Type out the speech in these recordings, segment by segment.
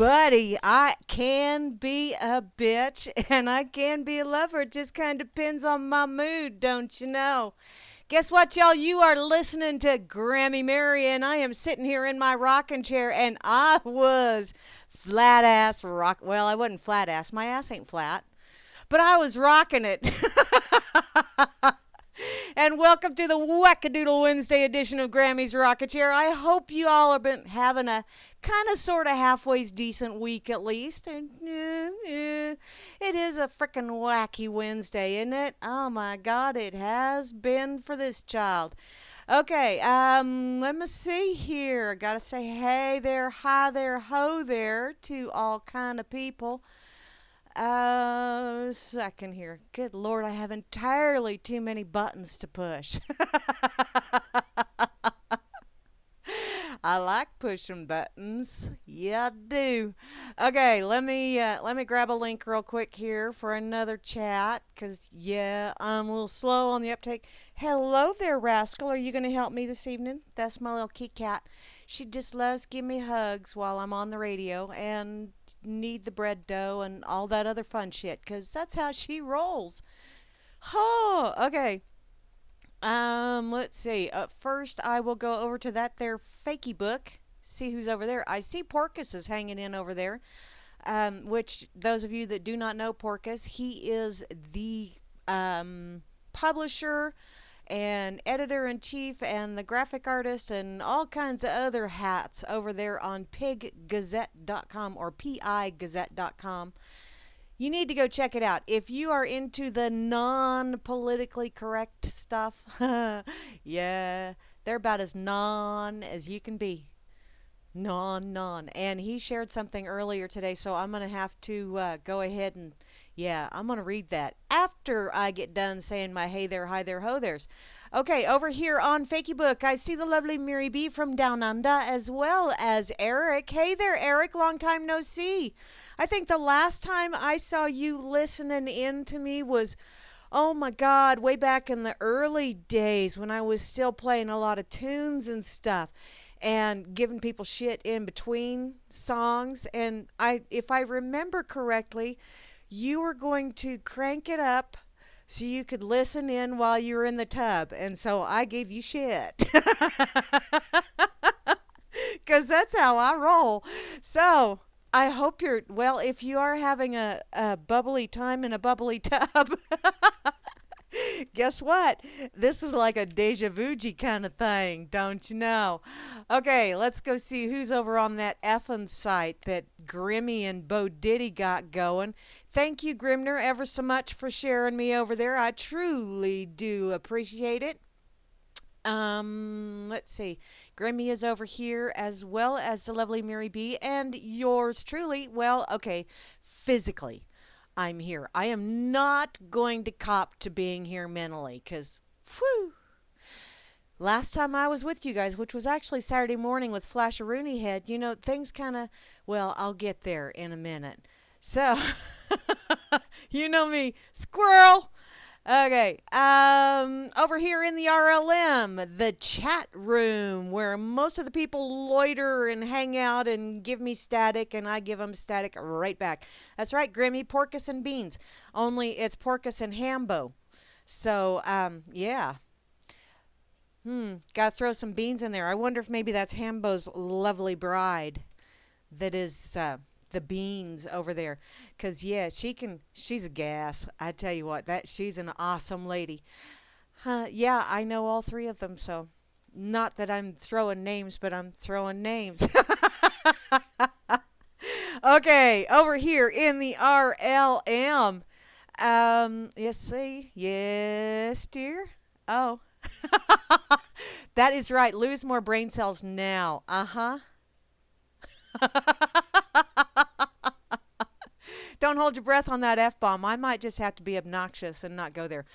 Buddy, I can be a bitch and I can be a lover. It just kind of depends on my mood, don't you know? Guess what, y'all? You are listening to Grammy Mary, and I am sitting here in my rocking chair, and I was flat ass rock. Well, I wasn't flat ass. My ass ain't flat, but I was rocking it. And welcome to the WHACK-A-DOODLE Wednesday edition of Grammy's Rocket Chair. I hope you all have been having a kind of sort of halfway decent week at least. And it is a frickin' wacky Wednesday, isn't it? Oh my God, it has been for this child. Okay, let me see here. I gotta say hey there, hi there, ho there to all kind of people. Second here. Good Lord, I have entirely too many buttons to push. I like pushing buttons. Yeah, I do. Okay, let me grab a link real quick here for another chat, 'cause yeah, I'm a little slow on the uptake. Hello there, Rascal. Are you going to help me this evening? That's my little kitty cat. She just loves giving me hugs while I'm on the radio and knead the bread dough and all that other fun shit, 'cause that's how she rolls. Oh, okay. Let's see. First, I will go over to that there fakey book. See who's over there. I see Porkus is hanging in over there. Which those of you that do not know Porkus, he is the publisher and editor-in-chief and the graphic artist and all kinds of other hats over there on piggazette.com or pigazette.com. You need to go check it out. If you are into the non-politically correct stuff, yeah, they're about as non as you can be. Non. And he shared something earlier today, so I'm going to have to go ahead and, yeah, I'm going to read that after I get done saying my hey there, hi there, ho there's. Okay, over here on Fakey Book, I see the lovely Mary B from Down Under, as well as Eric. Hey there, Eric, long time no see. I think the last time I saw you listening in to me was, oh my God, way back in the early days when I was still playing a lot of tunes and stuff and giving people shit in between songs. And if I remember correctly, you were going to crank it up so you could listen in while you were in the tub. And so I gave you shit. Because that's how I roll. So I hope you're, well, if you are having a bubbly time in a bubbly tub, guess what? This is like a deja vu-y kind of thing, don't you know? Okay, let's go see who's over on that effing site that Grimmy and Bo Diddy got going. Thank you, Grimner, ever so much for sharing me over there. I truly do appreciate it. Let's see. Grimmy is over here as well as the lovely Mary B. And yours truly, well, okay, physically. I'm here. I am not going to cop to being here mentally because, whew, last time I was with you guys, which was actually Saturday morning with Flash-A-Rooney Head, you know, things kind of, well, I'll get there in a minute. So, you know me, squirrel. Okay, over here in the RLM, the chat room, where most of the people loiter and hang out and give me static, and I give them static right back. That's right, Grimmy, Porkus and Beans. Only it's Porkus and Hambo. So, yeah. Gotta throw some beans in there. I wonder if maybe that's Hambo's lovely bride that is, the beans over there, because yeah, she's a gas. I tell you what, she's an awesome lady. Yeah, I know all three of them, so not that I'm throwing names, but I'm throwing names. Okay, over here in the RLM, yes dear. Oh, that is right, lose more brain cells now. Don't hold your breath on that F-bomb. I might just have to be obnoxious and not go there.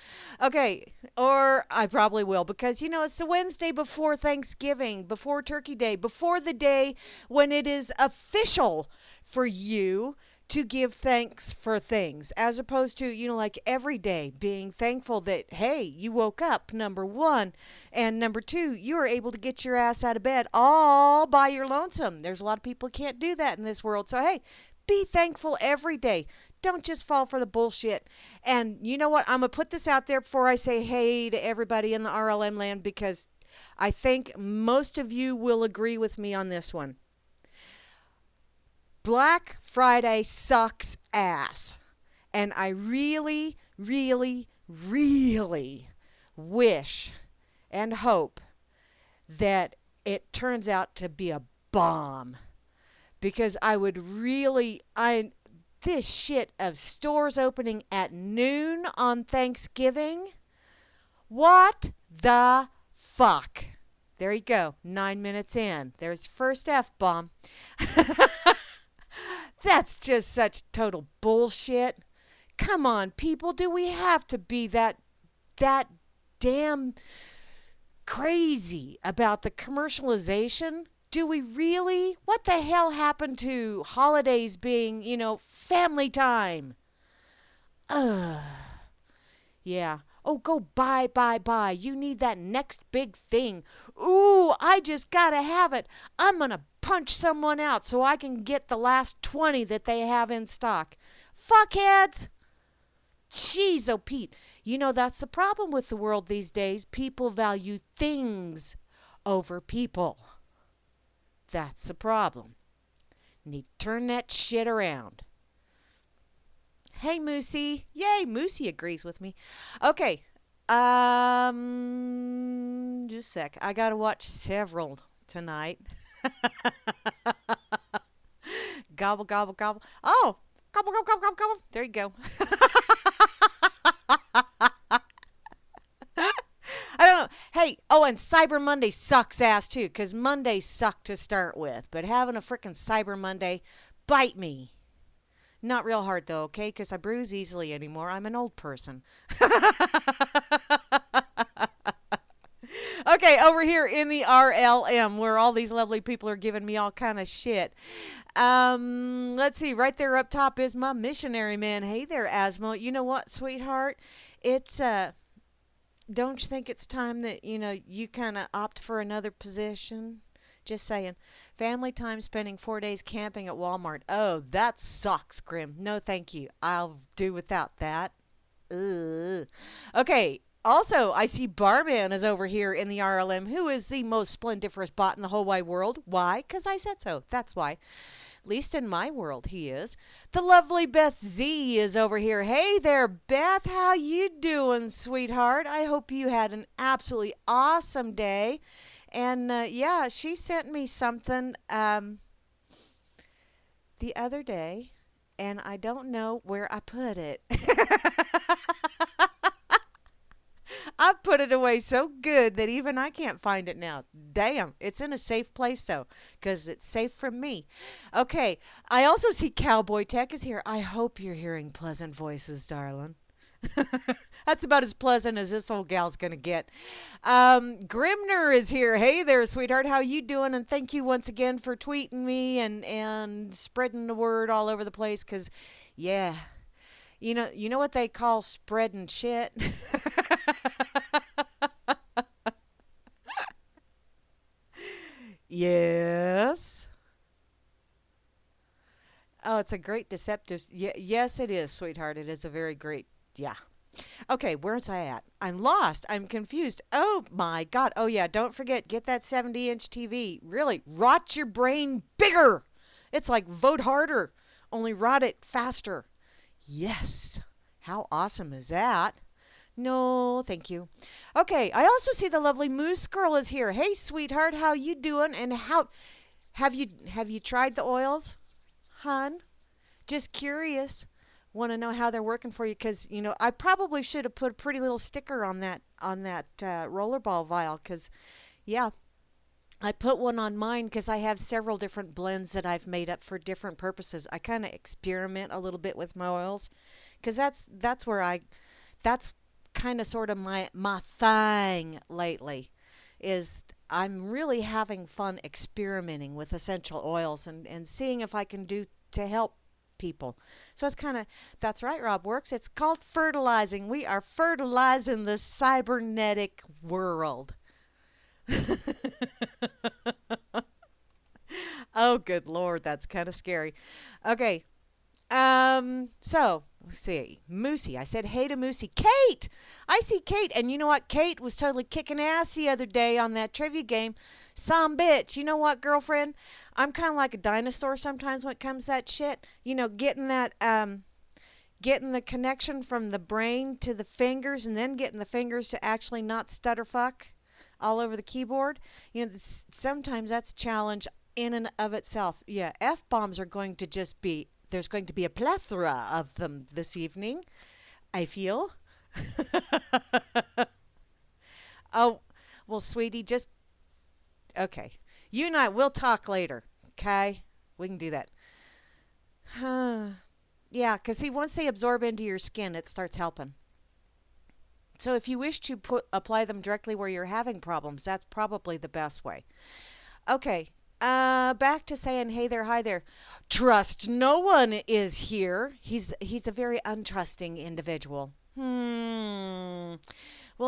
Okay, or I probably will, because, you know, it's the Wednesday before Thanksgiving, before Turkey Day, before the day when it is official for you to give thanks for things, as opposed to, like every day being thankful that, hey, you woke up, number one, and number two, you are able to get your ass out of bed all by your lonesome. There's a lot of people who can't do that in this world. So, hey, be thankful every day. Don't just fall for the bullshit. And you know what? I'm going to put this out there before I say hey to everybody in the RLM land, because I think most of you will agree with me on this one. Black Friday sucks ass. And I really, really, really wish and hope that it turns out to be a bomb. Because I would really, this shit of stores opening at noon on Thanksgiving, what the fuck? There you go, 9 minutes in. There's first F-bomb. That's just such total bullshit. Come on, people, do we have to be that damn crazy about the commercialization? Do we really? What the hell happened to holidays being, family time? Ugh. Yeah. Oh, go buy, buy, buy. You need that next big thing. Ooh, I just gotta have it. I'm gonna punch someone out so I can get the last 20 that they have in stock. Fuckheads! Jeez, oh Pete. That's the problem with the world these days. People value things over people. That's the problem. Need to turn that shit around. Hey, Moosey. Yay, Moosey agrees with me. Okay. Just a sec. I gotta watch several tonight. Gobble, gobble, gobble. Oh, gobble, gobble, gobble, gobble, gobble. There you go. I don't know. Hey, and Cyber Monday sucks ass too, because Mondays suck to start with. But having a frickin' Cyber Monday, bite me. Not real hard though, okay? Because I bruise easily anymore. I'm an old person. Okay, over here in the RLM, where all these lovely people are giving me all kind of shit. Let's see. Right there up top is my missionary man. Hey there, Asmo. You know what, sweetheart? It's don't you think it's time that, you kind of opt for another position? Just saying. Family time spending 4 days camping at Walmart. Oh, that sucks, Grim. No, thank you. I'll do without that. Ugh. Okay. Also, I see Barman is over here in the RLM, who is the most splendiferous bot in the whole wide world. Why? Because I said so. That's why. At least in my world, he is. The lovely Beth Z is over here. Hey there, Beth. How you doing, sweetheart? I hope you had an absolutely awesome day. And, yeah, she sent me something the other day, and I don't know where I put it. I put it away so good that even I can't find it now. Damn, it's in a safe place, though, because it's safe from me. Okay, I also see Cowboy Tech is here. I hope you're hearing pleasant voices, darling. That's about as pleasant as this old gal's gonna get. Grimner is here. Hey there, sweetheart. How you doing? And thank you once again for tweeting me and spreading the word all over the place. Cause, yeah, you know what they call spreading shit. Yes. Oh, it's a great deceptive. Yes, it is, sweetheart. It is a very great. Yeah. Okay, where's I at? I'm lost. I'm confused. Oh my God. Oh yeah, don't forget, get that 70-inch TV. Really, rot your brain bigger. It's like vote harder, only rot it faster. Yes. How awesome is that? No, thank you. Okay, I also see the lovely Moose Girl is here. Hey, sweetheart, how you doing? And how have you tried the oils, hun? Just curious. Want to know how they're working for you, because I probably should have put a pretty little sticker on that rollerball vial, because yeah, I put one on mine because I have several different blends that I've made up for different purposes. I kind of experiment a little bit with my oils, because that's kind of sort of my thing lately, is I'm really having fun experimenting with essential oils and seeing if I can do to help people. So it's kind of, that's right, Rob Works. It's called fertilizing. We are fertilizing the cybernetic world. Oh, good Lord, that's kind of scary. Okay, so let's see. Moosey. I said hey to Moosey. Kate! I see Kate, and you know what? Kate was totally kicking ass the other day on that trivia game. Some bitch. You know what, girlfriend? I'm kind of like a dinosaur sometimes when it comes to that shit. You know, getting the connection from the brain to the fingers and then getting the fingers to actually not stutter fuck all over the keyboard. You know, sometimes that's a challenge in and of itself. Yeah, F-bombs are going to just be, there's going to be a plethora of them this evening, I feel. Oh, well, sweetie, just, okay. You and I, we'll talk later, okay? We can do that. Yeah, because see, once they absorb into your skin, it starts helping. So if you wish to apply them directly where you're having problems, that's probably the best way. Okay, back to saying hey there, hi there. Trust no one is here. He's a very untrusting individual. We'll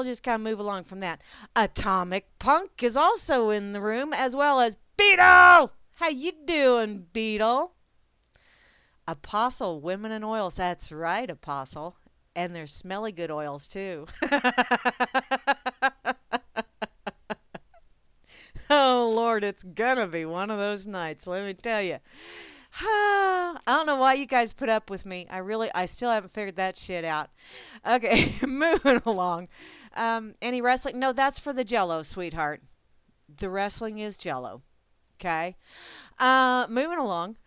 just kind of move along from that. Atomic Punk is also in the room, as well as Beetle. How you doing, Beetle? Apostle, women and oils. That's right, Apostle. And they're smelly good oils, too. Oh, Lord, it's gonna be one of those nights, let me tell you. I don't know why you guys put up with me. I still haven't figured that shit out. Okay, moving along. Any wrestling? No, that's for the Jello, sweetheart. The wrestling is Jello. Okay. Moving along.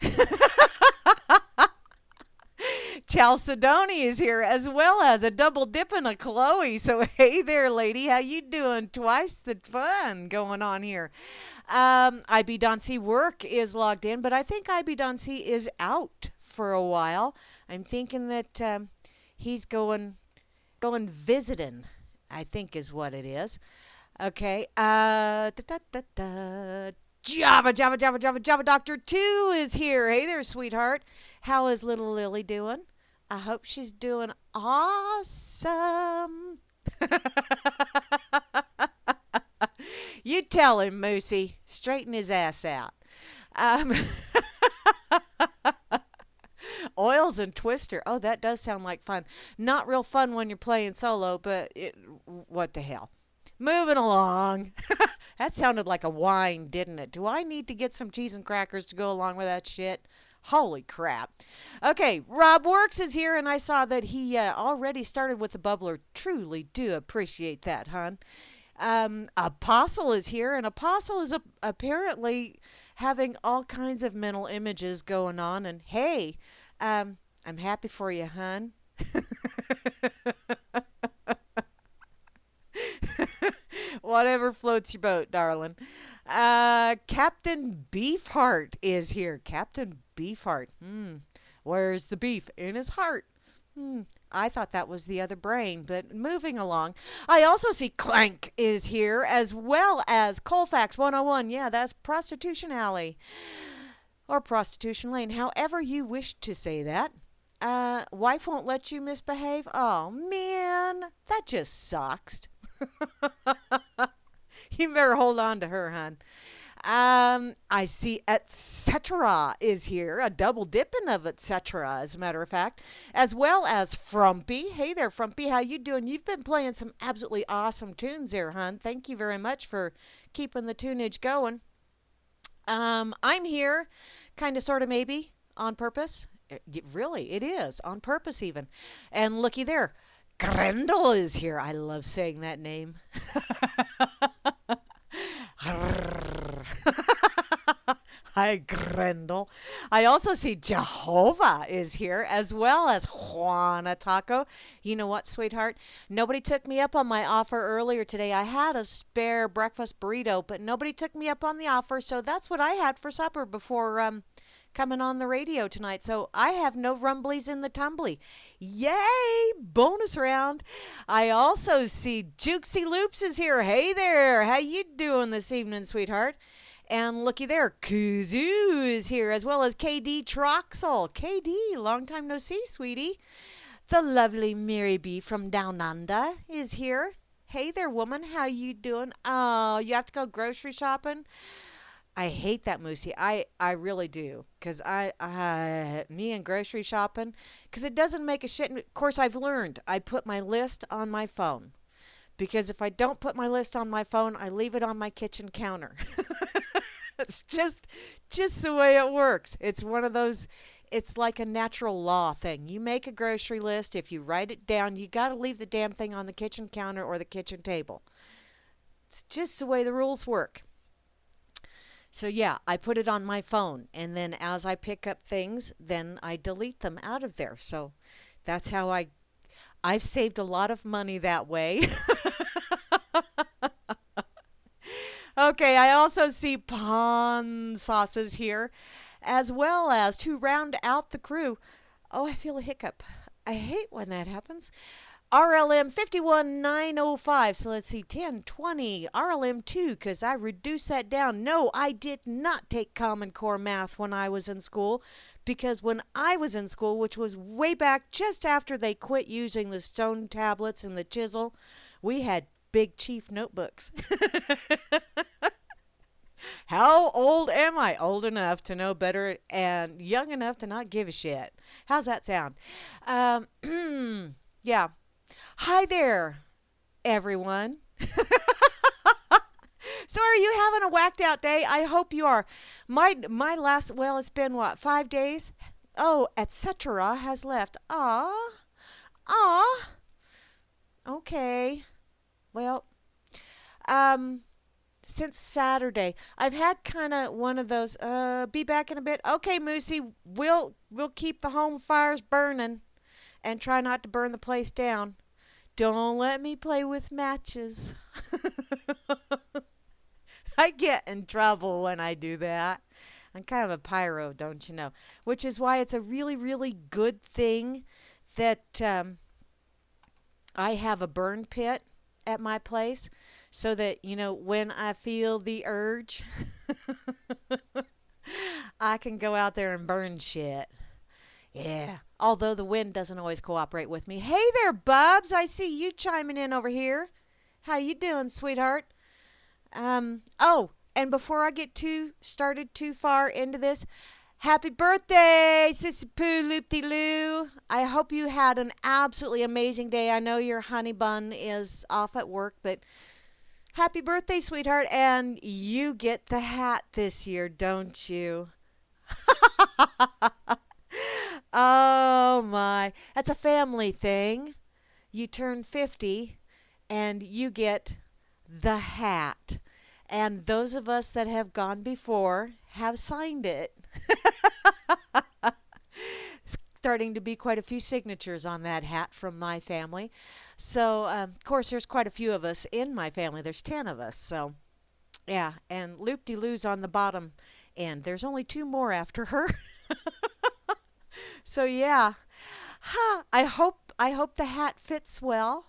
Chalcedony is here, as well as a double dipping of Chloe. So hey there, lady, how you doing? Twice the fun going on here. IB Doncy Work is logged in, but I think IB Doncy is out for a while. I'm thinking that he's going visiting, I think is what it is. Okay. Java Doctor 2 is here. Hey there, sweetheart. How is little Lily doing? I hope she's doing awesome. You tell him, Moosey. Straighten his ass out. Oils and Twister. Oh, that does sound like fun. Not real fun when you're playing solo, but what the hell. Moving along. That sounded like a whine, didn't it? Do I need to get some cheese and crackers to go along with that shit? Holy crap. Okay, Rob Works is here, and I saw that he already started with the bubbler. Truly do appreciate that, hon. Apostle is here, and Apostle is apparently having all kinds of mental images going on. And hey, I'm happy for you, hon. Whatever floats your boat, darling. Captain Beefheart is here. Captain Beefheart. Where's the beef? In his heart. I thought that was the other brain, but moving along. I also see Clank is here, as well as Colfax 101. Yeah, that's Prostitution Alley. Or Prostitution Lane, however you wish to say that. Wife won't let you misbehave? Oh, man, that just sucks. You better hold on to her, hon. I see etc. is here, a double dipping of etc. as a matter of fact, as well as Frumpy. Hey there, Frumpy, how you doing? You've been playing some absolutely awesome tunes there, hon. Thank you very much for keeping the tunage going. I'm here, kind of, sort of, maybe, on purpose. Really, it is, on purpose even. And looky there, Grendel is here. I love saying that name. Hi, Grendel. I also see Jehovah is here, as well as Juana Taco. You know what, sweetheart? Nobody took me up on my offer earlier today. I had a spare breakfast burrito, but nobody took me up on the offer, so that's what I had for supper before coming on the radio tonight. So I have no rumblies in the tumbly. Yay! Bonus round. I also see Jukesy Loops is here. Hey there. How you doing this evening, sweetheart? And looky there, Kazoo is here, as well as KD Troxel. KD, long time no see, sweetie. The lovely Mary B from Down Under is here. Hey there, woman. How you doing? Oh, you have to go grocery shopping? I hate that, Moosey. I really do. Because me and grocery shopping, because it doesn't make a shit. Of course, I've learned. I put my list on my phone. Because if I don't put my list on my phone, I leave it on my kitchen counter. It's just the way it works. It's one of those, it's like a natural law thing. You make a grocery list, if you write it down, you got to leave the damn thing on the kitchen counter or the kitchen table. It's just the way the rules work. So yeah, I put it on my phone, and then as I pick up things, then I delete them out of there. So that's how I've saved a lot of money that way. Okay, I also see pawn sauces here, as well as to round out the crew. Oh, I feel a hiccup. I hate when that happens. RLM 51905. So let's see, 1020. RLM 2, because I reduced that down. No, I did not take Common Core math when I was in school, because when I was in school, which was way back just after they quit using the stone tablets and the chisel, we had Big Chief notebooks. How old am I? Old enough to know better and young enough to not give a shit. How's that sound? Yeah. Hi there, everyone. So are you having a whacked out day? I hope you are. My last, well, it's been what, 5 days? Oh, etc. has left. Ah. Okay. Well, since Saturday, I've had kind of one of those, be back in a bit. Okay, Moosey, we'll keep the home fires burning and try not to burn the place down. Don't let me play with matches. I get in trouble when I do that. I'm kind of a pyro, don't you know? Which is why it's a really, really good thing that I have a burn pit at my place, so that, you know, when I feel the urge, I can go out there and burn shit. Yeah, although the wind doesn't always cooperate with me. Hey there, Bubs. I see you chiming in over here. How you doing, sweetheart? Oh, and before I get started too far into this, happy birthday, Sissy Poo Loop-de-Loo. I hope you had an absolutely amazing day. I know your honey bun is off at work, but happy birthday, sweetheart. And you get the hat this year, don't you? Oh my, that's a family thing. You turn 50 and you get the hat. And those of us that have gone before have signed it. Starting to be quite a few signatures on that hat from my family. So, of course, there's quite a few of us in my family. There's 10 of us. So, yeah, and Loop-de-Loo's on the bottom end. There's only 2 more after her. So, yeah. I hope the hat fits well.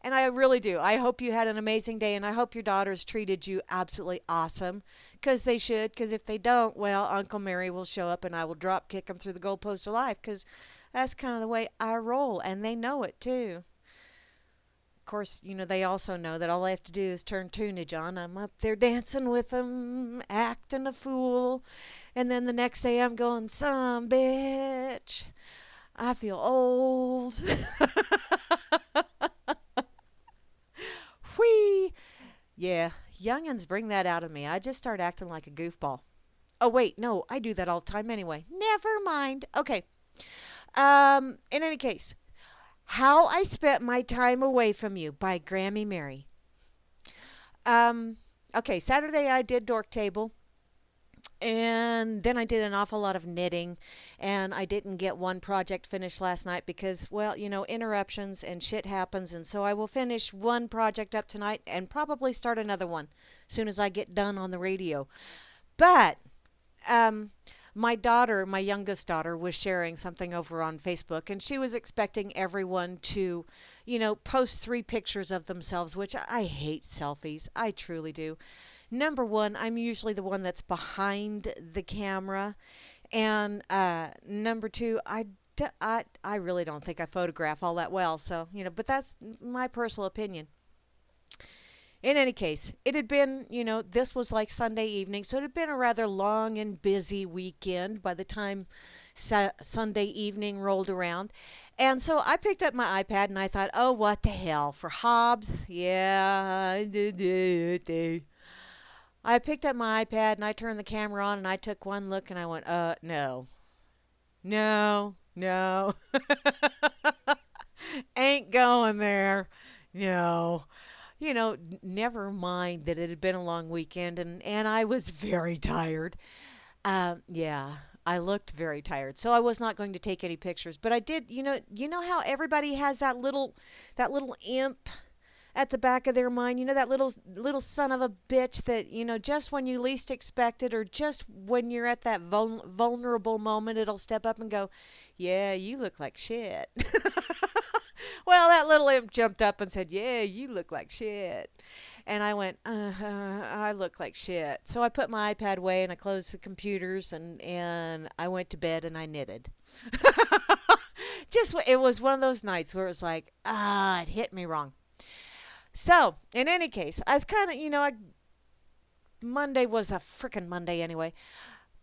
And I really do. I hope you had an amazing day, and I hope your daughters treated you absolutely awesome, because they should, because if they don't, well, Uncle Mary will show up and I will drop kick them through the goalposts of life, because that's kind of the way I roll, and they know it too. Of course, you know, they also know that all I have to do is turn tunage on. I'm up there dancing with them, acting a fool, and then the next day I'm going, some bitch, I feel old. Whee! Yeah, youngins bring that out of me. I just start acting like a goofball. Oh, wait, no, I do that all the time anyway. Never mind. Okay. In any case, How I Spent My Time Away from You by Grammy Mary. Okay, Saturday I did Dork Table. And then I did an awful lot of knitting, and I didn't get one project finished last night because, well, you know, interruptions and shit happens, and so I will finish one project up tonight and probably start another one as soon as I get done on the radio. But My daughter, my youngest daughter, was sharing something over on Facebook, and she was expecting everyone to, post 3 pictures of themselves, which I hate selfies. I truly do. Number one, I'm usually the one that's behind the camera. And number two, I really don't think I photograph all that well. So, but that's my personal opinion. In any case, it had been, this was like Sunday evening, so it had been a rather long and busy weekend by the time Sunday evening rolled around. And so I picked up my iPad and I thought, oh, what the hell, for Hobbs? Yeah. I picked up my iPad and I turned the camera on and I took one look and I went, no, no, no, ain't going there. No. Never mind that it had been a long weekend and I was very tired. Yeah, I looked very tired. So I was not going to take any pictures, but I did, you know how everybody has that little imp at the back of their mind, that little son of a bitch that, just when you least expect it or just when you're at that vulnerable moment, it'll step up and go, "Yeah, you look like shit." Well, that little imp jumped up and said, "Yeah, you look like shit." And I went, I look like shit. So I put my iPad away and I closed the computers and I went to bed and I knitted. It was one of those nights where it was like, it hit me wrong. So, in any case, I was kind of, Monday was a frickin' Monday anyway.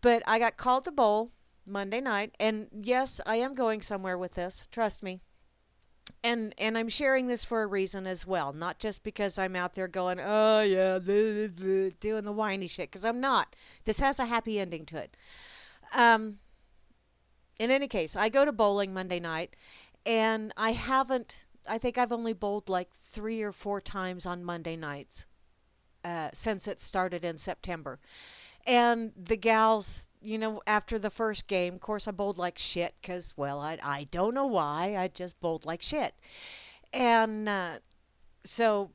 But I got called to bowl Monday night. And yes, I am going somewhere with this. Trust me. And I'm sharing this for a reason as well. Not just because I'm out there going, oh, yeah, doing the whiny shit. Because I'm not. This has a happy ending to it. In any case, I go to bowling Monday night. And I think I've only bowled like 3 or 4 times on Monday nights since it started in September. And the gals, after the first game, of course, I bowled like shit because, well, I don't know why. I just bowled like shit. And so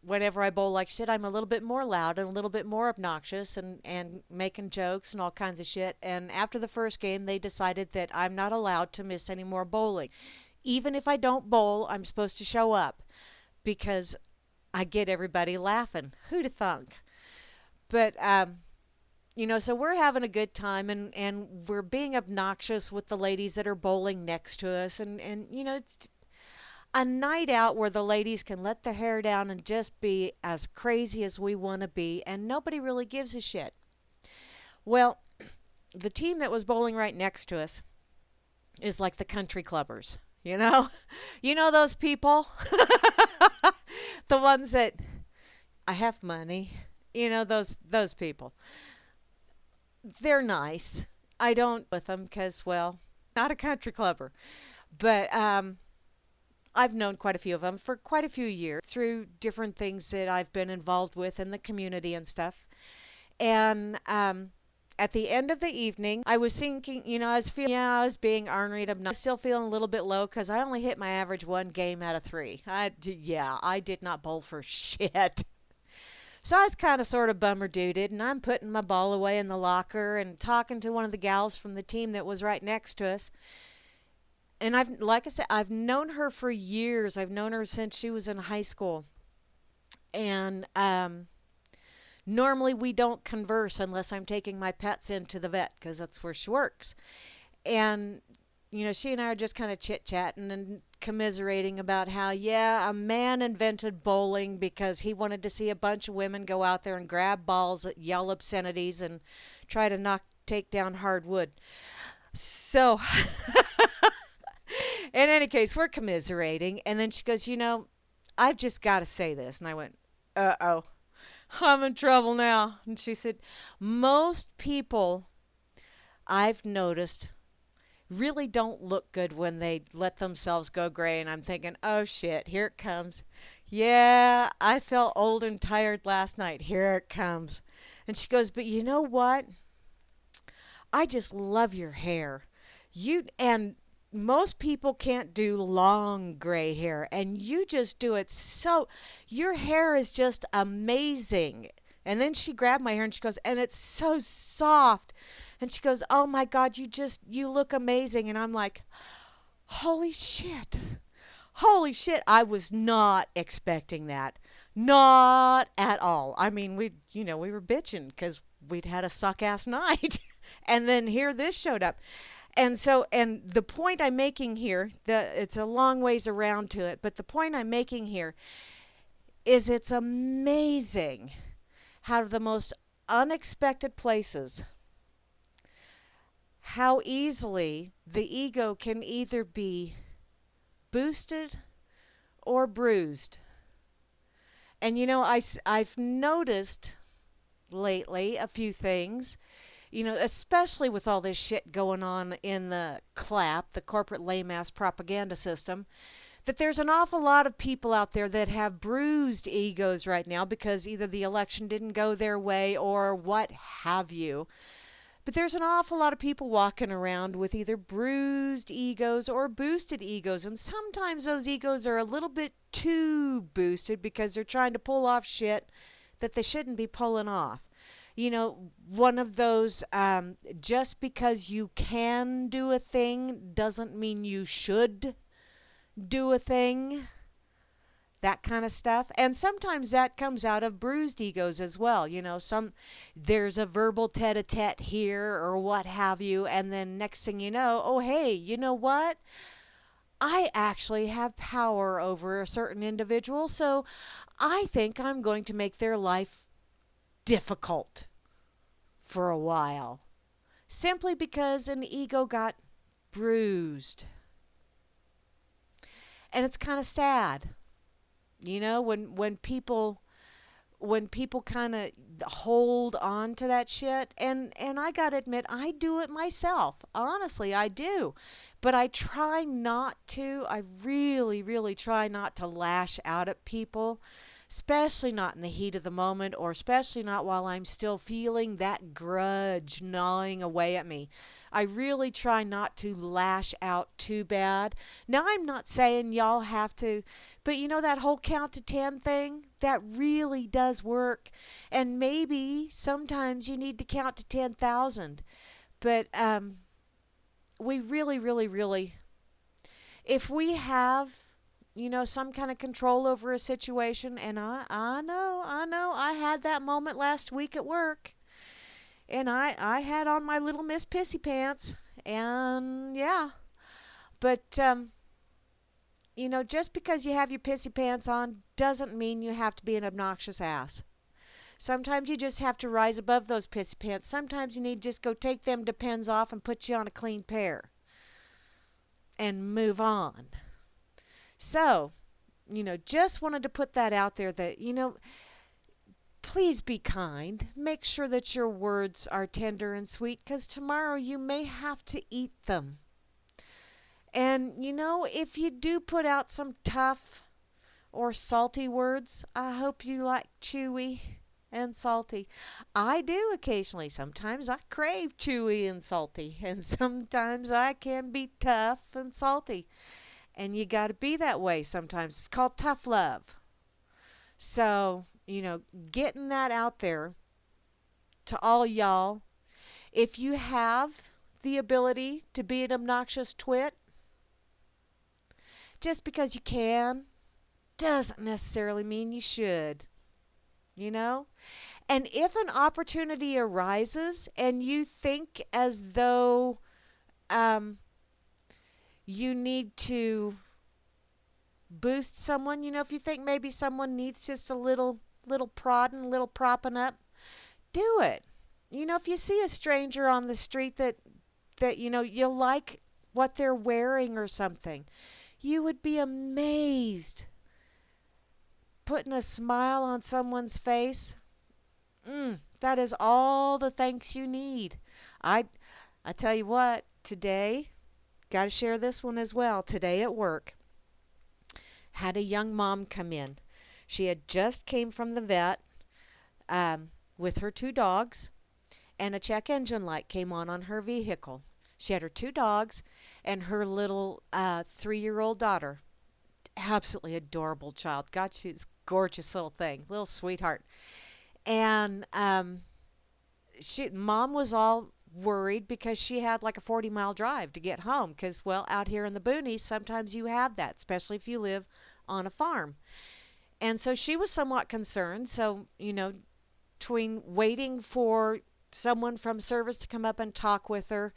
whenever I bowl like shit, I'm a little bit more loud and a little bit more obnoxious and making jokes and all kinds of shit. And after the first game, they decided that I'm not allowed to miss any more bowling. Even if I don't bowl, I'm supposed to show up because I get everybody laughing. Who'd have thunk? But, so we're having a good time and we're being obnoxious with the ladies that are bowling next to us. And it's a night out where the ladies can let their hair down and just be as crazy as we want to be. And nobody really gives a shit. Well, the team that was bowling right next to us is like the country clubbers. You know those people? The ones that, I have money. Those people. They're nice. I don't with them because, well, not a country clubber. But I've known quite a few of them for quite a few years through different things that I've been involved with in the community and stuff. And at the end of the evening, I was thinking, I was being ornery. I'm still feeling a little bit low because I only hit my average 1 game out of 3. I did not bowl for shit. So I was kind of sort of bummer-duded, and I'm putting my ball away in the locker and talking to one of the gals from the team that was right next to us. And like I said, I've known her for years. I've known her since she was in high school. And normally we don't converse unless I'm taking my pets into the vet because that's where she works. And, she and I are just kind of chit-chatting and commiserating about how, a man invented bowling because he wanted to see a bunch of women go out there and grab balls, yell obscenities, and try to take down hard wood. So, in any case, we're commiserating. And then she goes, I've just got to say this. And I went, uh-oh. I'm in trouble now. And she said, most people I've noticed really don't look good when they let themselves go gray. And I'm thinking, oh shit, here it comes. Yeah, I felt old and tired last night. Here it comes. And she goes, but you know what? I just love your hair. And most people can't do long gray hair, and you just do it so, your hair is just amazing. And then she grabbed my hair and she goes, and it's so soft. And she goes, "Oh my God, you look amazing." And I'm like, holy shit. Holy shit. I was not expecting that. Not at all. I mean, we were bitching because we'd had a suck ass night. And then here this showed up. And the point I'm making here, it's a long ways around to it, but the point I'm making here is it's amazing how the most unexpected places, how easily the ego can either be boosted or bruised. And I've noticed lately a few things, especially with all this shit going on in the CLAP, the corporate lame ass propaganda system, that there's an awful lot of people out there that have bruised egos right now because either the election didn't go their way or what have you. But there's an awful lot of people walking around with either bruised egos or boosted egos. And sometimes those egos are a little bit too boosted because they're trying to pull off shit that they shouldn't be pulling off. One of those, just because you can do a thing doesn't mean you should do a thing. That kind of stuff. And sometimes that comes out of bruised egos as well. There's a verbal tete-a-tete here or what have you, and then next thing you know, oh hey, you know what? I actually have power over a certain individual, so I think I'm going to make their life difficult for a while. Simply because an ego got bruised. And it's kind of sad. When people kind of hold on to that shit, and I got to admit, I do it myself. Honestly, I do. But I try not to. I really, really try not to lash out at people, especially not in the heat of the moment, or especially not while I'm still feeling that grudge gnawing away at me. I really try not to lash out too bad. Now, I'm not saying y'all have to, but that whole count to 10 thing, that really does work. And maybe sometimes you need to count to 10,000. But we really, really, really, if we have, some kind of control over a situation, and I know, I had that moment last week at work. And I had on my little Miss Pissy Pants, and yeah. But, just because you have your pissy pants on doesn't mean you have to be an obnoxious ass. Sometimes you just have to rise above those pissy pants. Sometimes you need to just go take them depends off and put you on a clean pair. And move on. So, just wanted to put that out there that, please be kind. Make sure that your words are tender and sweet, because tomorrow you may have to eat them. And, if you do put out some tough or salty words, I hope you like chewy and salty. I do occasionally. Sometimes I crave chewy and salty, and sometimes I can be tough and salty. And you got to be that way sometimes. It's called tough love. So, getting that out there to all y'all. If you have the ability to be an obnoxious twit, just because you can doesn't necessarily mean you should. And if an opportunity arises and you think as though you need to boost someone, if you think maybe someone needs just a little prodding, a little propping up, do it. If you see a stranger on the street that you like what they're wearing or something, you would be amazed. Putting a smile on someone's face, that is all the thanks you need. I tell you what, today, got to share this one as well. Today at work, had a young mom come in. She had just came from the vet with her 2 dogs, and a check engine light came on her vehicle. She had her 2 dogs and her little 3-year-old daughter. Absolutely adorable child. God, she's a gorgeous little thing, little sweetheart. And mom was all worried because she had like a 40-mile drive to get home because, well, out here in the boonies, sometimes you have that, especially if you live on a farm. And so she was somewhat concerned. So, between waiting for someone from service to come up and talk with her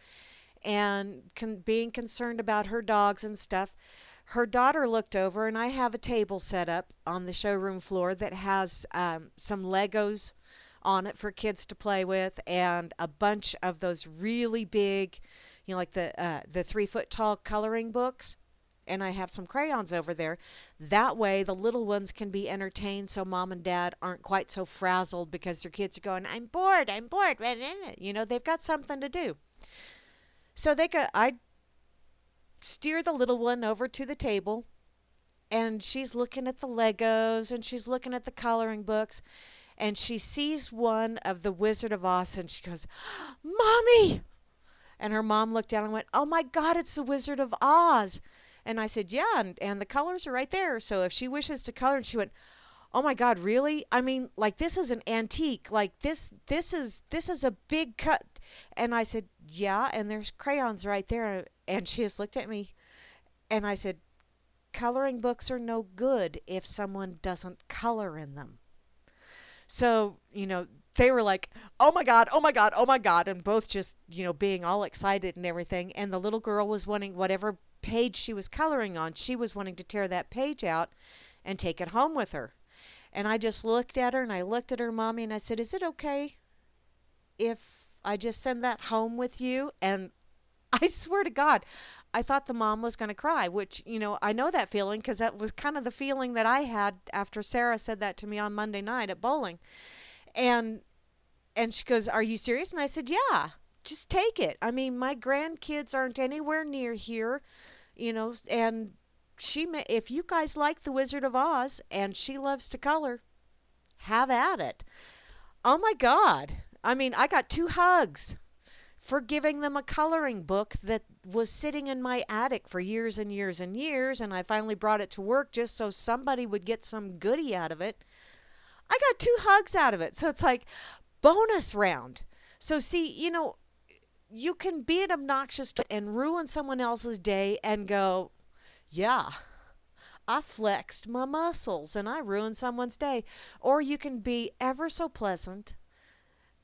and being concerned about her dogs and stuff, her daughter looked over, and I have a table set up on the showroom floor that has some Legos on it for kids to play with, and a bunch of those really big, like the 3 foot tall coloring books. And I have some crayons over there. That way, the little ones can be entertained, so mom and dad aren't quite so frazzled because their kids are going, "I'm bored, I'm bored." They've got something to do. So I steer the little one over to the table, and she's looking at the Legos and she's looking at the coloring books, and she sees one of the Wizard of Oz, and she goes, "Mommy!" And her mom looked down and went, "Oh my God, it's the Wizard of Oz." And I said, "Yeah, and the colors are right there. So if she wishes to color," and she went, "Oh my God, really? I mean, like this is an antique. Like this is a big cut." And I said, "Yeah, and there's crayons right there." And she just looked at me, and I said, "Coloring books are no good if someone doesn't color in them." So, they were like, "Oh my God, oh my God, oh my God," and both just, being all excited and everything. And the little girl was wanting whatever page she was coloring on, she was wanting to tear that page out and take it home with her. And I just looked at her, and I looked at her mommy, and I said, "Is it okay if I just send that home with you?" And I swear to God, I thought the mom was going to cry, which, I know that feeling because that was kind of the feeling that I had after Sarah said that to me on Monday night at bowling. And she goes, "Are you serious?" And I said, "Yeah, just take it. I mean, my grandkids aren't anywhere near here, and if you guys like the Wizard of Oz and she loves to color, have at it." Oh my God. I mean, I got 2 hugs for giving them a coloring book that was sitting in my attic for years and years and years, and I finally brought it to work just so somebody would get some goodie out of it. I got 2 hugs out of it. So it's like bonus round. So see, you can be an obnoxious and ruin someone else's day and go, "Yeah, I flexed my muscles and I ruined someone's day." Or you can be ever so pleasant,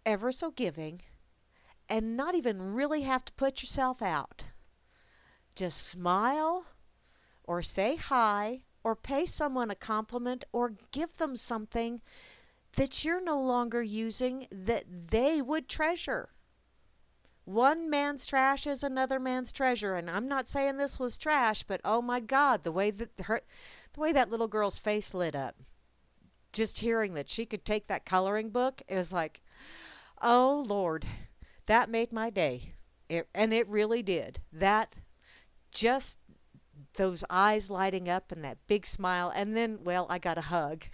ever so giving, and not even really have to put yourself out. Just smile or say hi or pay someone a compliment or give them something that you're no longer using that they would treasure. One man's trash is another man's treasure, and I'm not saying this was trash, but oh my God, the way that little girl's face lit up, just hearing that she could take that coloring book is like, oh Lord, that made my day. And it really did. That just those eyes lighting up and that big smile, and then, well, I got a hug.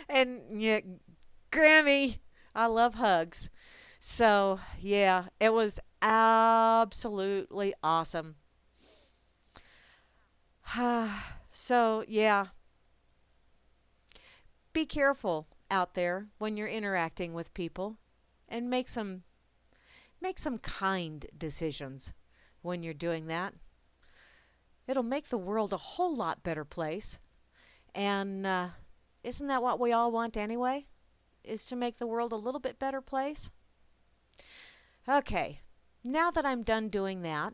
And yeah, Grammy, I love hugs. So, yeah, it was absolutely awesome. So, yeah, be careful out there when you're interacting with people and make some kind decisions when you're doing that. It'll make the world a whole lot better place. And isn't that what we all want anyway? Is to make the world a little bit better place? Okay, now that I'm done doing that,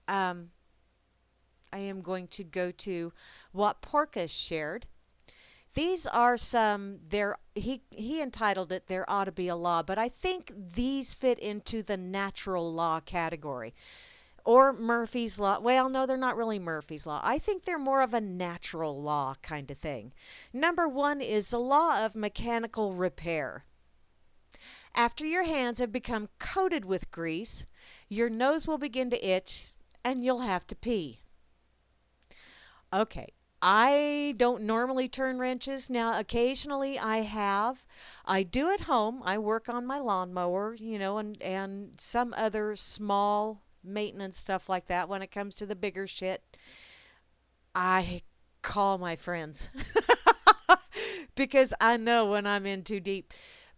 um, I am going to go to what Porcus shared. These are some there he entitled it "There Ought to Be a Law," but I think these fit into the natural law category or Murphy's Law. Well, no, they're not really Murphy's Law. I think they're more of a natural law kind of thing. Number 1 is the law of mechanical repair. After your hands have become coated with grease, your nose will begin to itch and you'll have to pee. Okay, I don't normally turn wrenches. Now, occasionally I have. I do at home. I work on my lawnmower, and some other small maintenance stuff like that. When it comes to the bigger shit, I call my friends because I know when I'm in too deep.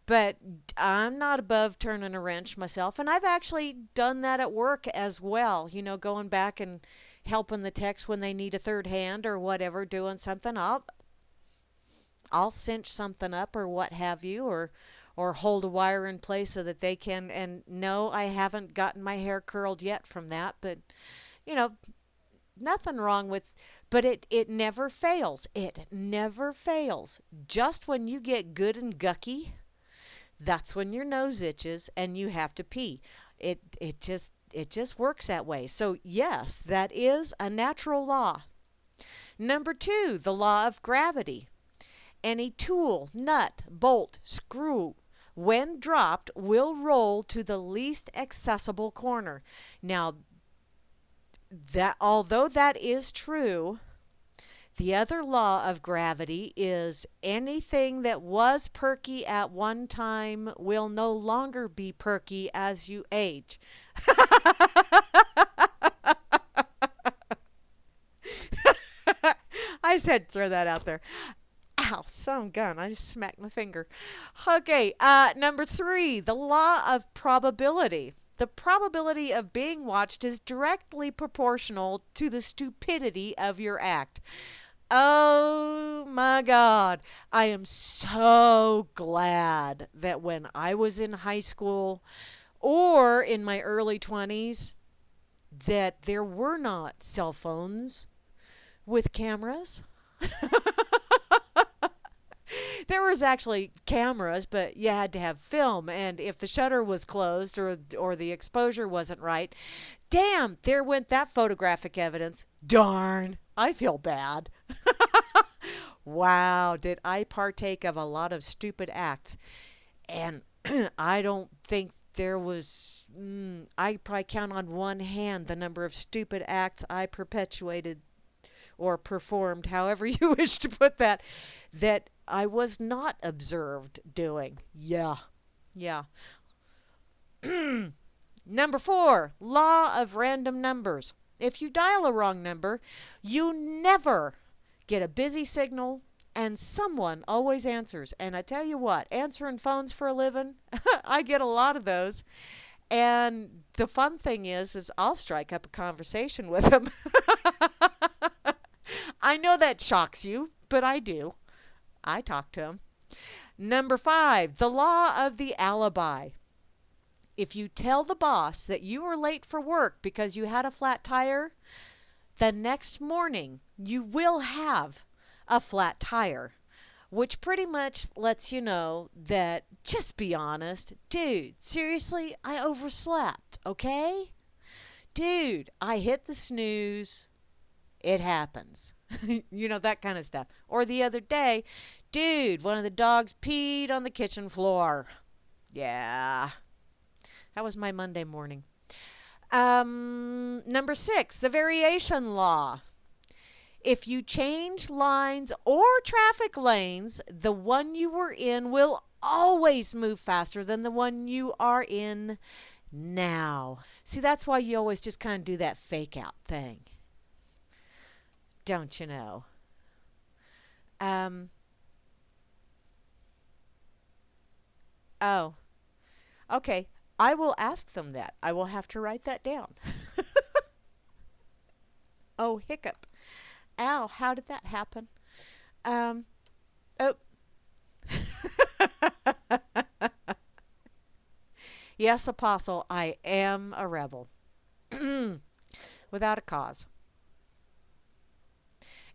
But I'm not above turning a wrench myself, and I've actually done that at work as well. Going back and helping the techs when they need a third hand or whatever, doing something. I'll cinch something up or what have you, or hold a wire in place so that they can. And no, I haven't gotten my hair curled yet from that, but you know, nothing wrong with. But it never fails. It never fails. Just when you get good and gucky, that's when your nose itches and you have to pee. It just works that way. So yes, that is a natural law. Number 2, the law of gravity. Any tool, nut, bolt, screw, when dropped, will roll to the least accessible corner. Now, that although that is true, the other law of gravity is anything that was perky at one time will no longer be perky as you age. I said throw that out there. Ow, some gun. I just smacked my finger. Okay, number 3, the law of probability. The probability of being watched is directly proportional to the stupidity of your act. Oh my God. I am so glad that when I was in high school or in my early 20s, that there were not cell phones with cameras. There was actually cameras, but you had to have film, and if the shutter was closed or the exposure wasn't right, damn, there went that photographic evidence. Darn, I feel bad. Wow, did I partake of a lot of stupid acts? And I don't think there was, I probably count on one hand the number of stupid acts I perpetuated or performed, however you wish to put that, that I was not observed doing. Yeah. Yeah. Number 4, law of random numbers. If you dial a wrong number, you never get a busy signal and someone always answers. And I tell you what, answering phones for a living, I get a lot of those. And the fun thing is I'll strike up a conversation with them. I know that shocks you, but I do. I talk to them. Number 5, the law of the alibi. If you tell the boss that you were late for work because you had a flat tire, the next morning you will have a flat tire, which pretty much lets you know that, just be honest, dude, seriously, I overslept, okay? Dude, I hit the snooze. It happens. That kind of stuff. Or the other day, dude, one of the dogs peed on the kitchen floor. Yeah. That was my Monday morning. Number 6, the variation law. If you change lines or traffic lanes, the one you were in will always move faster than the one you are in now. See, that's why you always just kind of do that fake out thing. Don't you know? Oh, okay. I will ask them that. I will have to write that down. Oh, hiccup. Ow, how did that happen? Oh. Yes, Apostle, I am a rebel. Without a cause.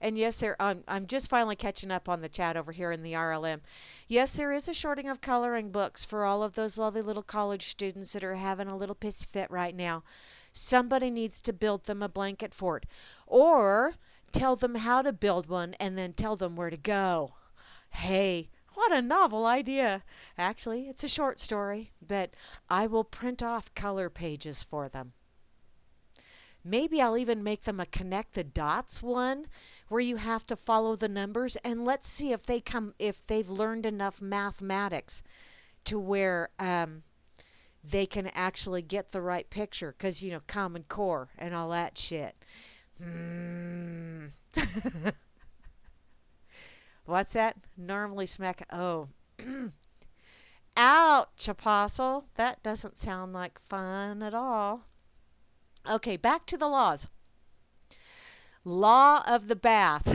And yes, I'm just finally catching up on the chat over here in the RLM. Yes, there is a shorting of coloring books for all of those lovely little college students that are having a little pissy fit right now. Somebody needs to build them a blanket fort. Or tell them how to build one and then tell them where to go. Hey, what a novel idea. Actually, it's a short story, but I will print off color pages for them. Maybe I'll even make them a connect the dots one where you have to follow the numbers, and let's see if they've learned enough mathematics to where they can actually get the right picture, because Common Core and all that shit. What's that? Normally smack. Oh. Ouch, Apostle. That doesn't sound like fun at all. Okay, back to the laws. Law of the bath.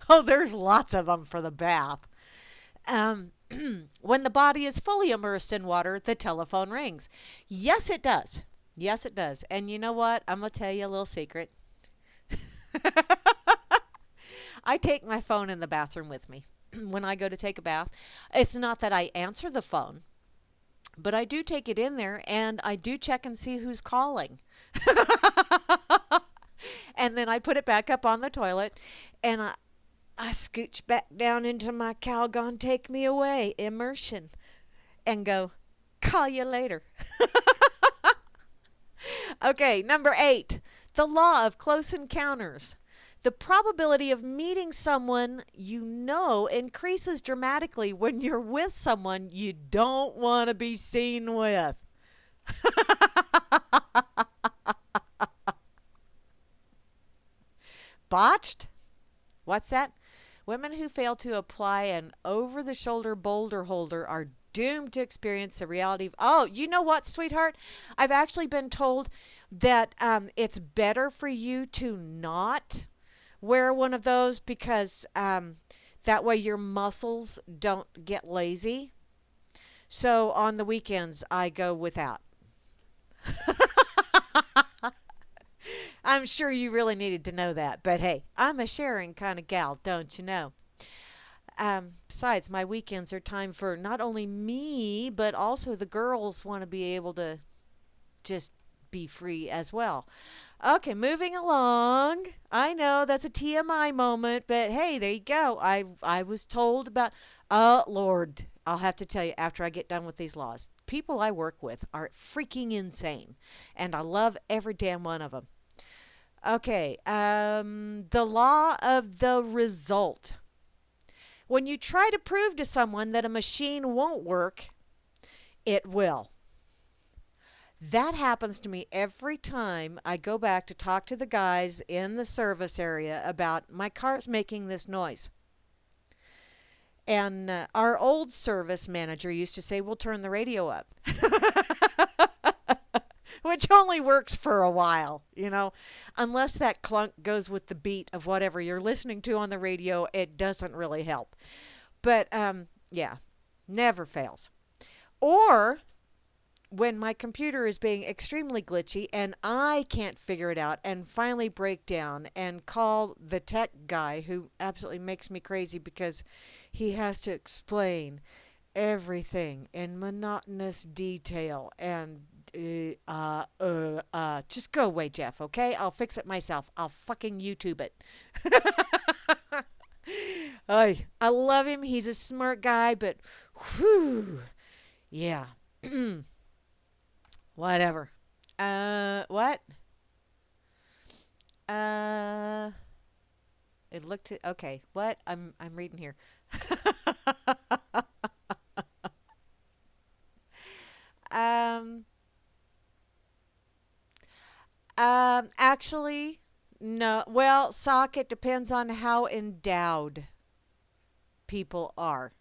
Oh, there's lots of them for the bath. Um, when the body is fully immersed in water, the telephone rings. Yes, it does. Yes, it does. And you know what? I'm going to tell you a little secret. I take my phone in the bathroom with me when I go to take a bath. It's not that I answer the phone, but I do take it in there and I do check and see who's calling. And then I put it back up on the toilet and I scooch back down into my Calgon take me away immersion and go, call you later. Okay, number 8, the law of close encounters. The probability of meeting someone you know increases dramatically when you're with someone you don't want to be seen with. Botched? What's that? Women who fail to apply an over-the-shoulder boulder holder are doomed to experience the reality of, oh, you know what, sweetheart? I've actually been told that it's better for you to not wear one of those because that way your muscles don't get lazy. So on the weekends, I go without. I'm sure you really needed to know that, but hey, I'm a sharing kind of gal, don't you know? Besides, my weekends are time for not only me, but also the girls want to be able to just be free as well. Okay, moving along. I know that's a TMI moment, but hey, there you go. I was told about, oh Lord, I'll have to tell you after I get done with these laws. People I work with are freaking insane, and I love every damn one of them. Okay, the law of the result. When you try to prove to someone that a machine won't work, it will. That happens to me every time I go back to talk to the guys in the service area about my car's making this noise. And our old service manager used to say, we'll turn the radio up. Which only works for a while, you know. Unless that clunk goes with the beat of whatever you're listening to on the radio, it doesn't really help. But, yeah, never fails. Or when my computer is being extremely glitchy and I can't figure it out and finally break down and call the tech guy who absolutely makes me crazy because he has to explain everything in monotonous detail and just go away, Jeff, okay? I'll fix it myself. I'll fucking YouTube it. I love him. He's a smart guy, but whew, yeah. Whatever. What? It looked okay. What? I'm reading here. Um, actually, no. Well, sock, it depends on how endowed people are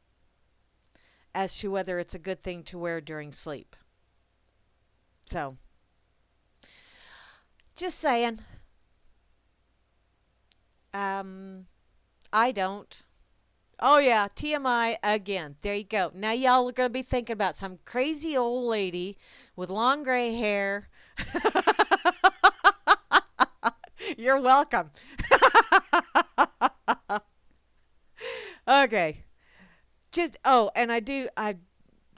as to whether it's a good thing to wear during sleep. So, just saying. Um, I don't. Oh yeah, TMI again. There you go. Now y'all are going to be thinking about some crazy old lady with long gray hair. You're welcome. Okay. Just and I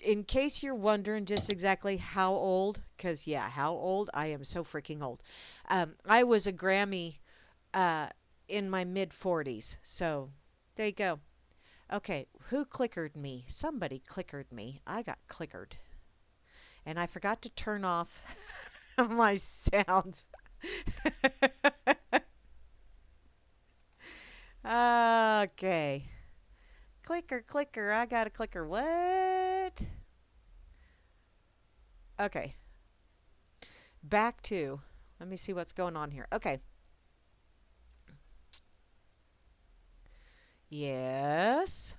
in case you're wondering just exactly how old, cuz yeah, how old? I am so freaking old. I was a Grammy in my mid 40s. So, there you go. Okay, who clickered me? Somebody clickered me. I got clickered. And I forgot to turn off my sounds. Okay. Clicker, clicker. I got a clicker. What? Okay. Back to. Let me see what's going on here. Okay. Yes.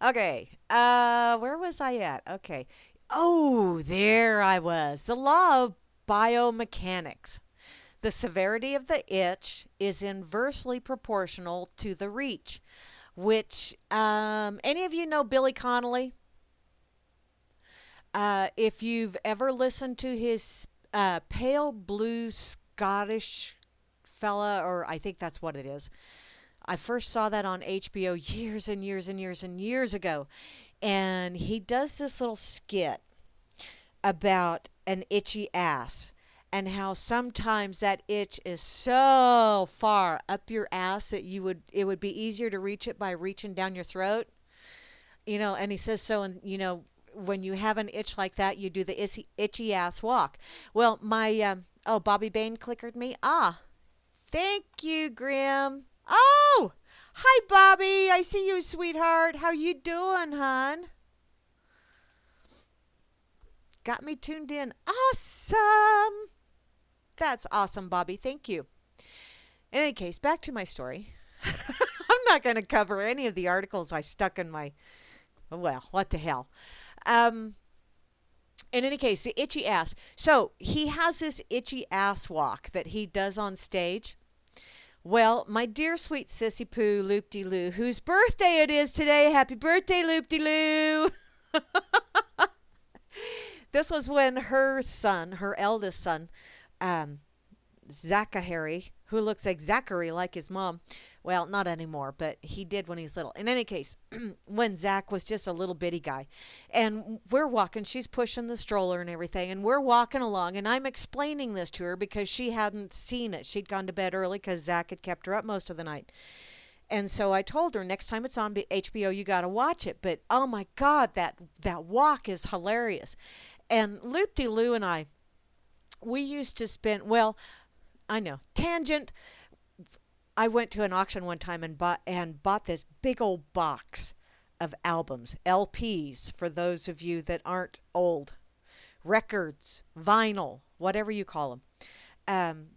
Okay. Where was I at? Okay. Oh, there I was. The law of biomechanics. The severity of the itch is inversely proportional to the reach, which, any of you know Billy Connolly? If you've ever listened to his pale blue Scottish fella, or I think that's what it is. I first saw that on HBO years and years and years and years ago. And he does this little skit about an itchy ass and how sometimes that itch is so far up your ass that it would be easier to reach it by reaching down your throat. And he says so, and when you have an itch like that, you do the itchy ass walk. Well, my oh, Bobby Bain clickered me. Ah, thank you, Grim. Oh, hi, Bobby. I see you, sweetheart. How you doing, hon? Got me tuned in. Awesome. That's awesome, Bobby. Thank you. In any case, back to my story. I'm not going to cover any of the articles I stuck in my. Well, what the hell. In any case, the itchy ass. So he has this itchy ass walk that he does on stage. Well, my dear sweet sissy poo Loop-de-Loo, whose birthday it is today. Happy birthday, Loop-de-Loo. This was when her son, her eldest son, Zachary, who looks exactly like his mom. Well, not anymore, but he did when he was little. In any case, when Zach was just a little bitty guy. And we're walking, she's pushing the stroller and everything, and we're walking along, and I'm explaining this to her because she hadn't seen it. She'd gone to bed early because Zach had kept her up most of the night. And so I told her, next time it's on HBO, you got to watch it. But, oh my God, that walk is hilarious. And Loop-de-Loo and I, we used to spend, well, I know, tangent. I went to an auction one time and bought this big old box of albums, LPs, for those of you that aren't old, records, vinyl, whatever you call them.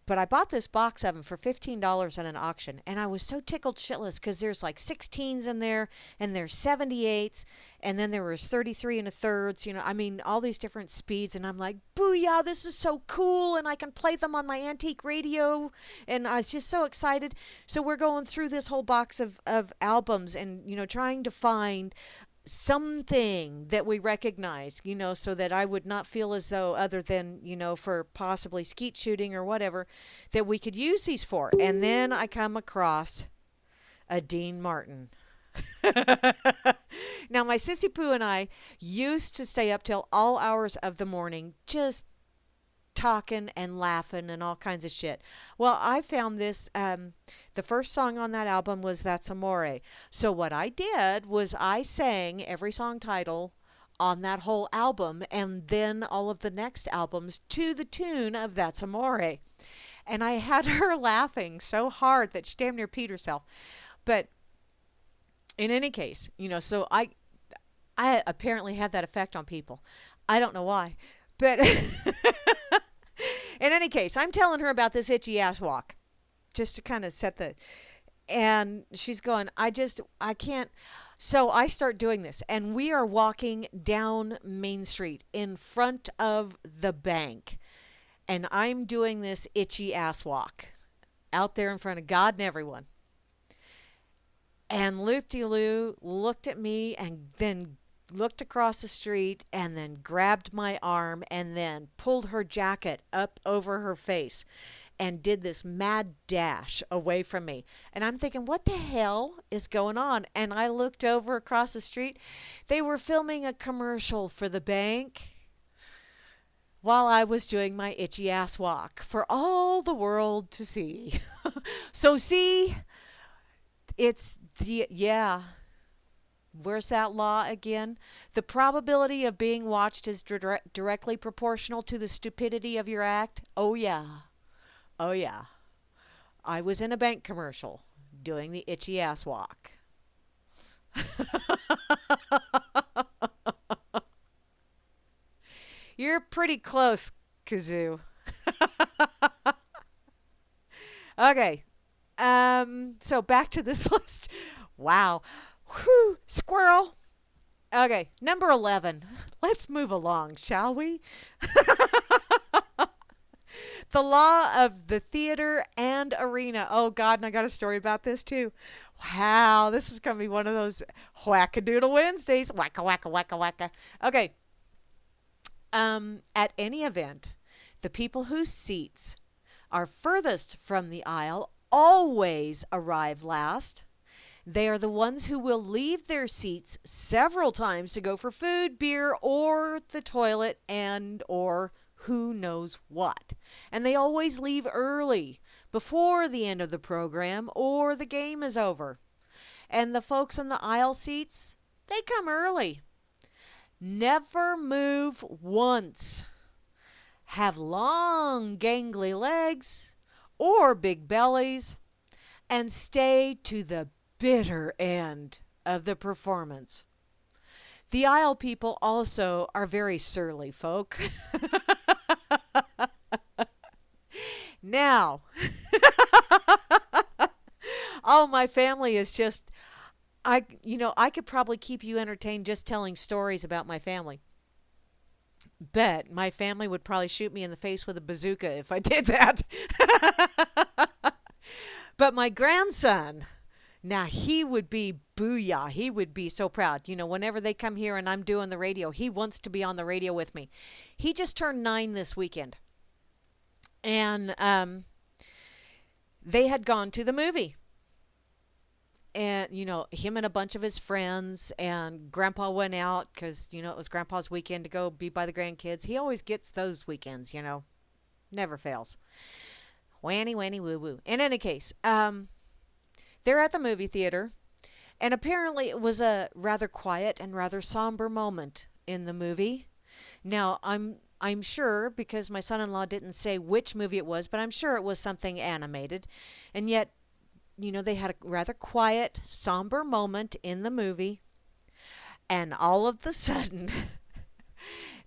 But I bought this box of them for $15 at an auction, and I was so tickled shitless because there's like 16s in there, and there's 78s, and then there was 33 and a thirds, I mean, all these different speeds, and I'm like, booyah, this is so cool, and I can play them on my antique radio, and I was just so excited. So we're going through this whole box of albums and, trying to find something that we recognize, so that I would not feel as though, other than, for possibly skeet shooting or whatever, that we could use these for. And then I come across a Dean Martin. Now, my sissy poo and I used to stay up till all hours of the morning just talking and laughing and all kinds of shit. Well, I found this, the first song on that album was That's Amore. So what I did was I sang every song title on that whole album and then all of the next albums to the tune of That's Amore. And I had her laughing so hard that she damn near peed herself. But in any case, so I apparently had that effect on people. I don't know why. But in any case, I'm telling her about this itchy ass walk just to kind of set the, and she's going, I can't. So I start doing this, and we are walking down Main Street in front of the bank, and I'm doing this itchy ass walk out there in front of God and everyone. And Loop-de-Loo looked at me and then looked across the street and then grabbed my arm and then pulled her jacket up over her face and did this mad dash away from me. And I'm thinking, what the hell is going on? And I looked over across the street. They were filming a commercial for the bank while I was doing my itchy ass walk for all the world to see. So see, yeah. Where's that law again? The probability of being watched is directly proportional to the stupidity of your act. Oh, yeah. Oh, yeah. I was in a bank commercial doing the itchy ass walk. You're pretty close, Kazoo. Okay. So back to this list. Wow. Whew, squirrel. Okay, number 11. Let's move along, shall we? The law of the theater and arena. Oh, God, and I got a story about this, too. Wow, this is going to be one of those whack-a-doodle Wednesdays. Wacka, wacka, wacka, wacka. Okay. At any event, the people whose seats are furthest from the aisle always arrive last. They are the ones who will leave their seats several times to go for food, beer, or the toilet, and or who knows what. And they always leave early, before the end of the program or the game is over. And the folks in the aisle seats, they come early. Never move once. Have long, gangly legs or big bellies, and stay to the bitter end of the performance. The aisle people also are very surly folk. Now, oh, my family is just, I could probably keep you entertained just telling stories about my family. Bet my family would probably shoot me in the face with a bazooka if I did that. But my grandson, now he would be booyah. He would be so proud. Whenever they come here and I'm doing the radio, he wants to be on the radio with me. He just turned 9 this weekend. And they had gone to the movie. And, him and a bunch of his friends, and Grandpa went out because, it was Grandpa's weekend to go be by the grandkids. He always gets those weekends, never fails. Wanny, wanny, woo, woo. In any case, they're at the movie theater, and apparently it was a rather quiet and rather somber moment in the movie. Now, I'm sure, because my son-in-law didn't say which movie it was, but I'm sure it was something animated. And yet, they had a rather quiet, somber moment in the movie, and all of a sudden,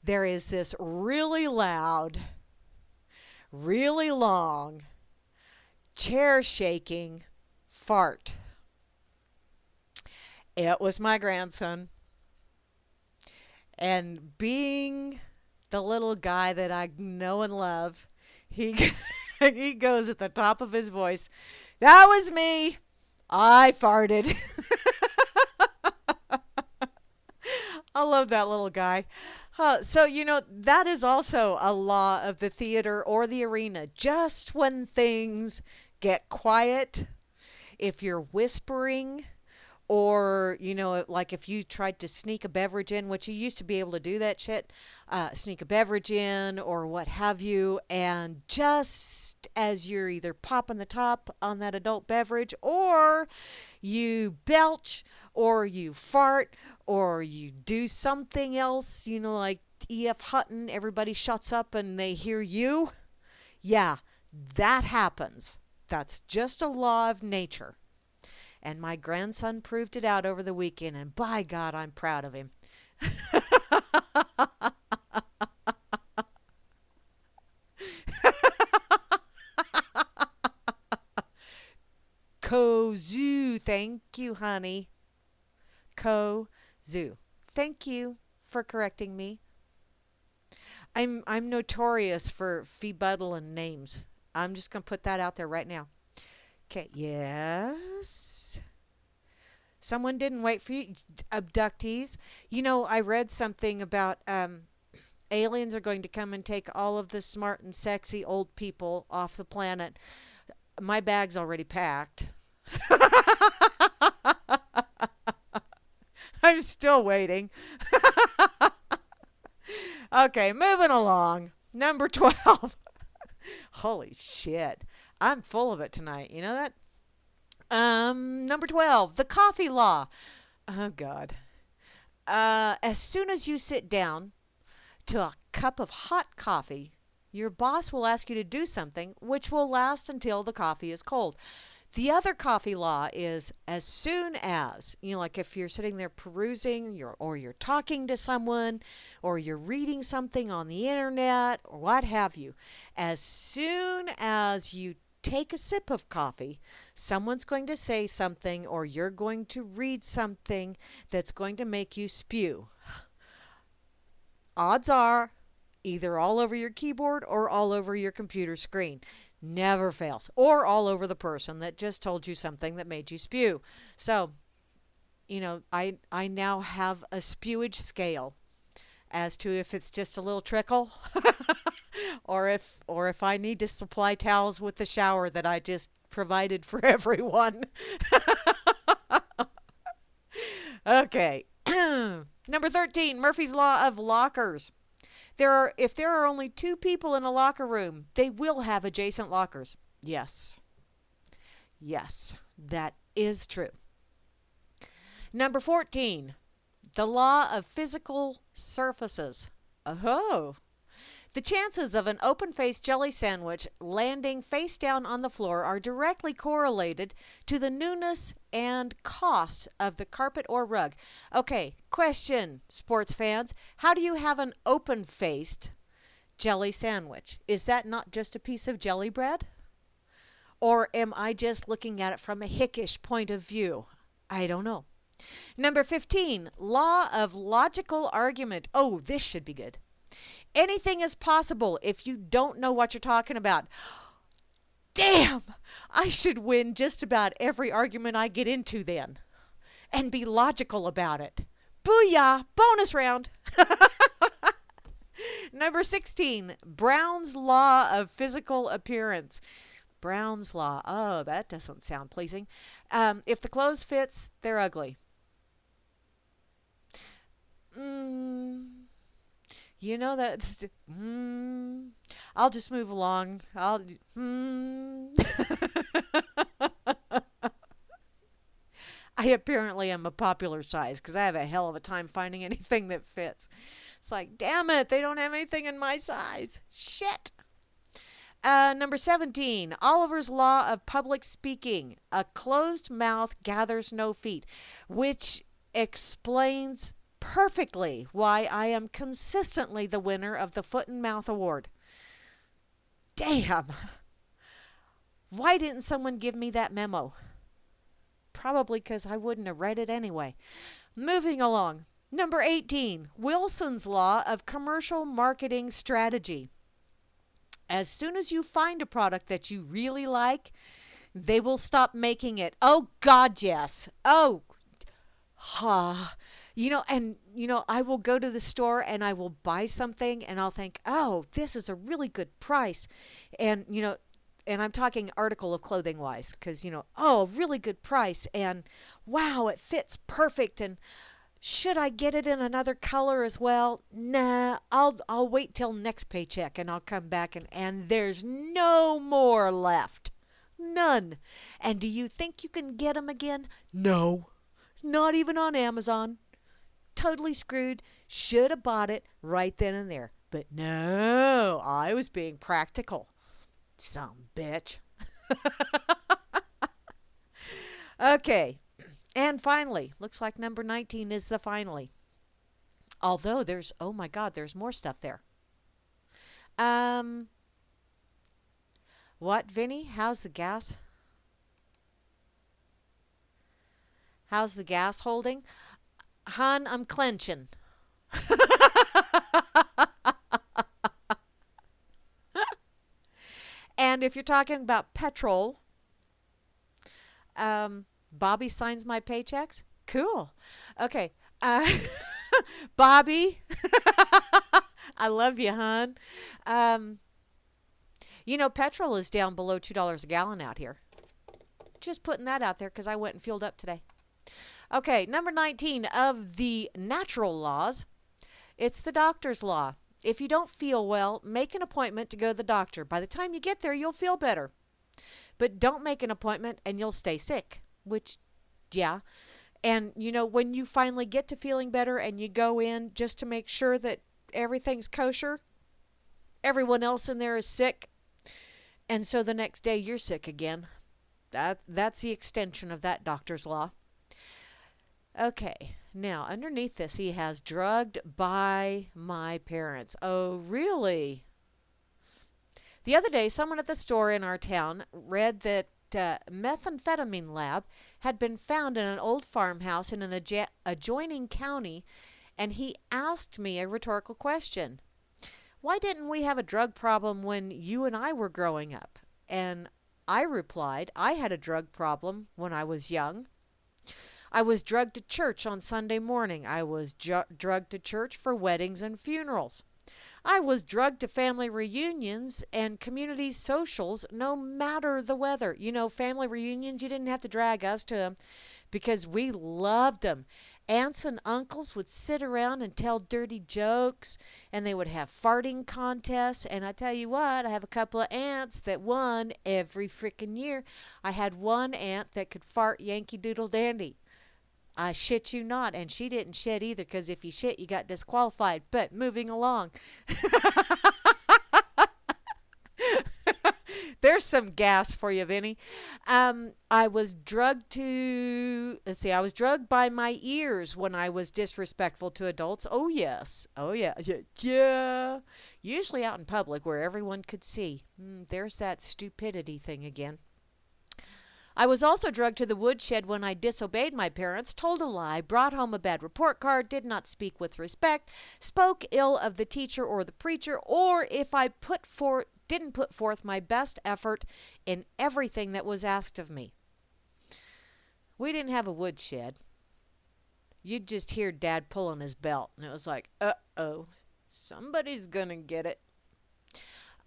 there is this really loud, really long, chair-shaking fart. It was my grandson. And being the little guy that I know and love, he he goes at the top of his voice, "That was me. I farted." I love that little guy. So, that is also a law of the theater or the arena. Just when things get quiet, if you're whispering, or, like if you tried to sneak a beverage in, which you used to be able to do that shit, sneak a beverage in or what have you, and just as you're either popping the top on that adult beverage, or you belch, or you fart, or you do something else, like E.F. Hutton, everybody shuts up and they hear you. Yeah, that happens. That's just a law of nature. And my grandson proved it out over the weekend, and by God, I'm proud of him. Ko-zoo, thank you, honey. Ko-zoo. Thank you for correcting me. I'm notorious for fee-buddling names. I'm just going to put that out there right now. Okay, yes. Someone didn't wait for you. Abductees. I read something about aliens are going to come and take all of the smart and sexy old people off the planet. My bag's already packed. I'm still waiting. Okay, moving along. Number 12. Holy shit. I'm full of it tonight. You know that? Number 12, the coffee law. Oh, God. As soon as you sit down to a cup of hot coffee, your boss will ask you to do something which will last until the coffee is cold. The other coffee law is as soon as, like if you're sitting there perusing or you're talking to someone or you're reading something on the internet or what have you, as soon as you take a sip of coffee, someone's going to say something or you're going to read something that's going to make you spew. Odds are either all over your keyboard or all over your computer screen. Never fails. Or all over the person that just told you something that made you spew. So, I now have a spewage scale as to if it's just a little trickle or if I need to supply towels with the shower that I just provided for everyone. Okay. Number 13, Murphy's Law of Lockers. If there are only 2 people in a locker room, they will have adjacent lockers. Yes. Yes, that is true. Number 14, the law of physical surfaces. Oh. The chances of an open-faced jelly sandwich landing face down on the floor are directly correlated to the newness and cost of the carpet or rug. Okay, question, sports fans. How do you have an open-faced jelly sandwich? Is that not just a piece of jelly bread? Or am I just looking at it from a hickish point of view? I don't know. Number 15, law of logical argument. Oh, this should be good. Anything is possible if you don't know what you're talking about. Damn! I should win just about every argument I get into then. And be logical about it. Booyah! Bonus round! Number 16, Brown's Law of Physical Appearance. Brown's Law. Oh, that doesn't sound pleasing. If the clothes fits, they're ugly. That's... I'll just move along. I apparently am a popular size because I have a hell of a time finding anything that fits. It's like, damn it, they don't have anything in my size. Shit. Number 17, Oliver's Law of Public Speaking. A closed mouth gathers no feet, which explains perfectly why I am consistently the winner of the Foot and Mouth Award. Damn! Why didn't someone give me that memo? Probably because I wouldn't have read it anyway. Moving along. Number 18, Wilson's Law of Commercial Marketing Strategy. As soon as you find a product that you really like, they will stop making it. Oh, God, yes. Oh, I will go to the store and I will buy something and I'll think, oh, this is a really good price. And I'm talking article of clothing wise because, oh, really good price. And wow, it fits perfect. And should I get it in another color as well? Nah, I'll wait till next paycheck and I'll come back and there's no more left. None. And do you think you can get them again? No. Not even on Amazon. Totally screwed. Should have bought it right then and there. But no, I was being practical. Some bitch. Okay. And finally, looks like number 19 is the finally. Although oh my God, there's more stuff there. What, Vinny? How's the gas? How's the gas holding? Hon, I'm clenching. And if you're talking about petrol, Bobby signs my paychecks. Cool. Okay. Bobby, I love you, hon. Petrol is down below $2 a gallon out here. Just putting that out there because I went and fueled up today. Okay, number 19 of the natural laws. It's the doctor's law. If you don't feel well, make an appointment to go to the doctor. By the time you get there, you'll feel better. But don't make an appointment and you'll stay sick, which, yeah. And, when you finally get to feeling better and you go in just to make sure that everything's kosher, everyone else in there is sick. And so the next day you're sick again. That's the extension of that doctor's law. Okay, now underneath this he has drugged by my parents. Oh, really? The other day, someone at the store in our town read that methamphetamine lab had been found in an old farmhouse in an adjoining county, and he asked me a rhetorical question. Why didn't we have a drug problem when you and I were growing up? And I replied, I had a drug problem when I was young. I was drugged to church on Sunday morning. I was drugged to church for weddings and funerals. I was drugged to family reunions and community socials no matter the weather. You know, family reunions, you didn't have to drag us to them because we loved them. Aunts and uncles would sit around and tell dirty jokes, and they would have farting contests. And I tell you what, I have a couple of aunts that won every freaking year. I had one aunt that could fart Yankee Doodle Dandy. I shit you not, and she didn't shit either, because if you shit, you got disqualified. But moving along. There's some gas for you, Vinny. I was drugged to, let's see, I was drugged by my ears when I was disrespectful to adults. Oh, yes. Oh, yeah. Yeah. Usually out in public where everyone could see. There's that stupidity thing again. I was also drugged to the woodshed when I disobeyed my parents, told a lie, brought home a bad report card, did not speak with respect, spoke ill of the teacher or the preacher, or if I didn't put forth my best effort in everything that was asked of me. We didn't have a woodshed. You'd just hear Dad pulling his belt, and it was like, uh-oh, somebody's gonna get it.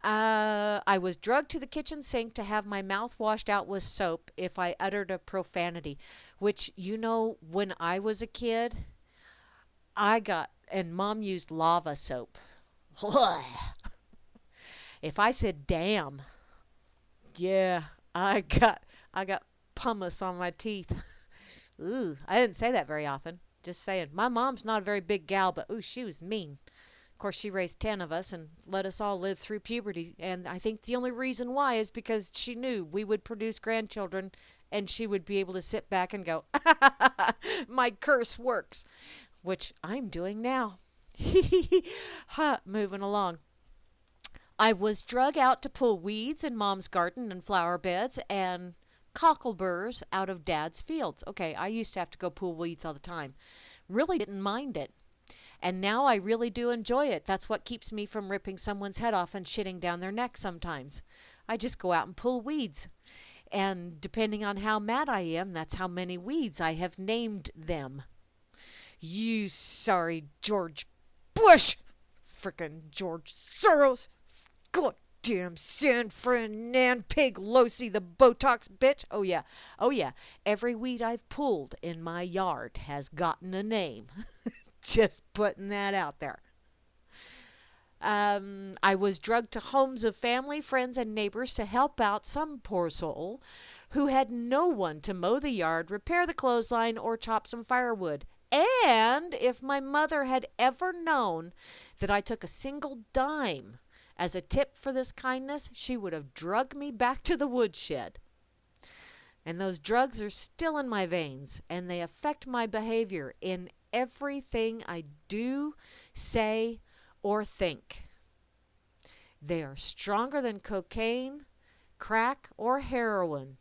I was drugged to the kitchen sink to have my mouth washed out with soap if I uttered a profanity, which, you know, when I was a kid, and Mom used lava soap. If I said damn, yeah, I got pumice on my teeth. Ooh, I didn't say that very often. Just saying. My mom's not a very big gal, but ooh, she was mean. Of course, she raised 10 of us and let us all live through puberty. And I think the only reason why is because she knew we would produce grandchildren and she would be able to sit back and go, my curse works, which I'm doing now. Moving along. I was drug out to pull weeds in Mom's garden and flower beds and cockleburs out of Dad's fields. Okay, I used to have to go pull weeds all the time. Really didn't mind it. And now I really do enjoy it. That's what keeps me from ripping someone's head off and shitting down their neck sometimes. I just go out and pull weeds. And depending on how mad I am, that's how many weeds I have named them. You sorry George Bush! Frickin' George Soros! Goddamn San Fernand Pig Losi the Botox bitch! Oh yeah, oh yeah. Every weed I've pulled in my yard has gotten a name. Just putting that out there. I was drugged to homes of family, friends, and neighbors to help out some poor soul who had no one to mow the yard, repair the clothesline, or chop some firewood. And if my mother had ever known that I took a single dime as a tip for this kindness, she would have drugged me back to the woodshed. And those drugs are still in my veins, and they affect my behavior in everything I do, say, or think. They are stronger than cocaine, crack, or heroin.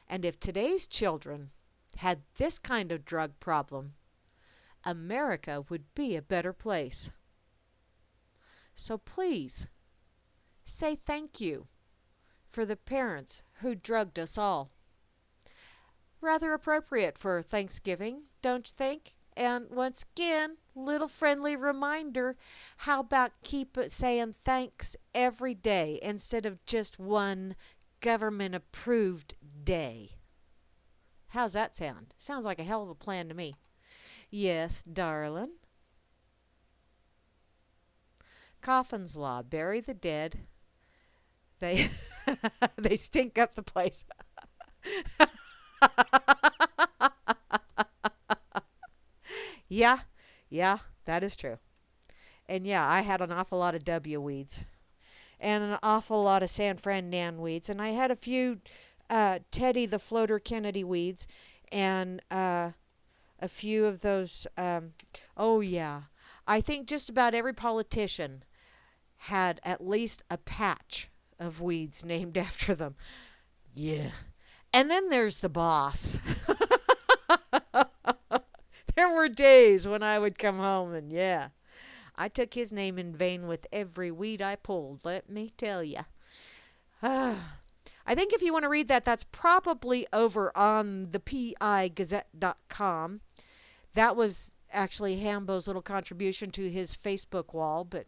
And if today's children had this kind of drug problem, America would be a better place. So please, say thank you for the parents who drugged us all. Rather appropriate for Thanksgiving, don't you think? And once again, little friendly reminder, how about keep saying thanks every day instead of just one government-approved day? How's that sound? Sounds like a hell of a plan to me. Yes, darling. Coffin's Law. Bury the dead. They they stink up the place. Yeah, that is true. And yeah, I had an awful lot of W weeds and an awful lot of San Fran Nan weeds, and I had a few Teddy the Floater Kennedy weeds, and a few of those. Oh yeah, I think just about every politician had at least a patch of weeds named after them. Yeah. And then there's the boss. There were days when I would come home and yeah, I took his name in vain with every weed I pulled, let me tell ya. I think if you want to read that, that's probably over on the pigazette.com. That was actually Hambo's little contribution to his Facebook wall, but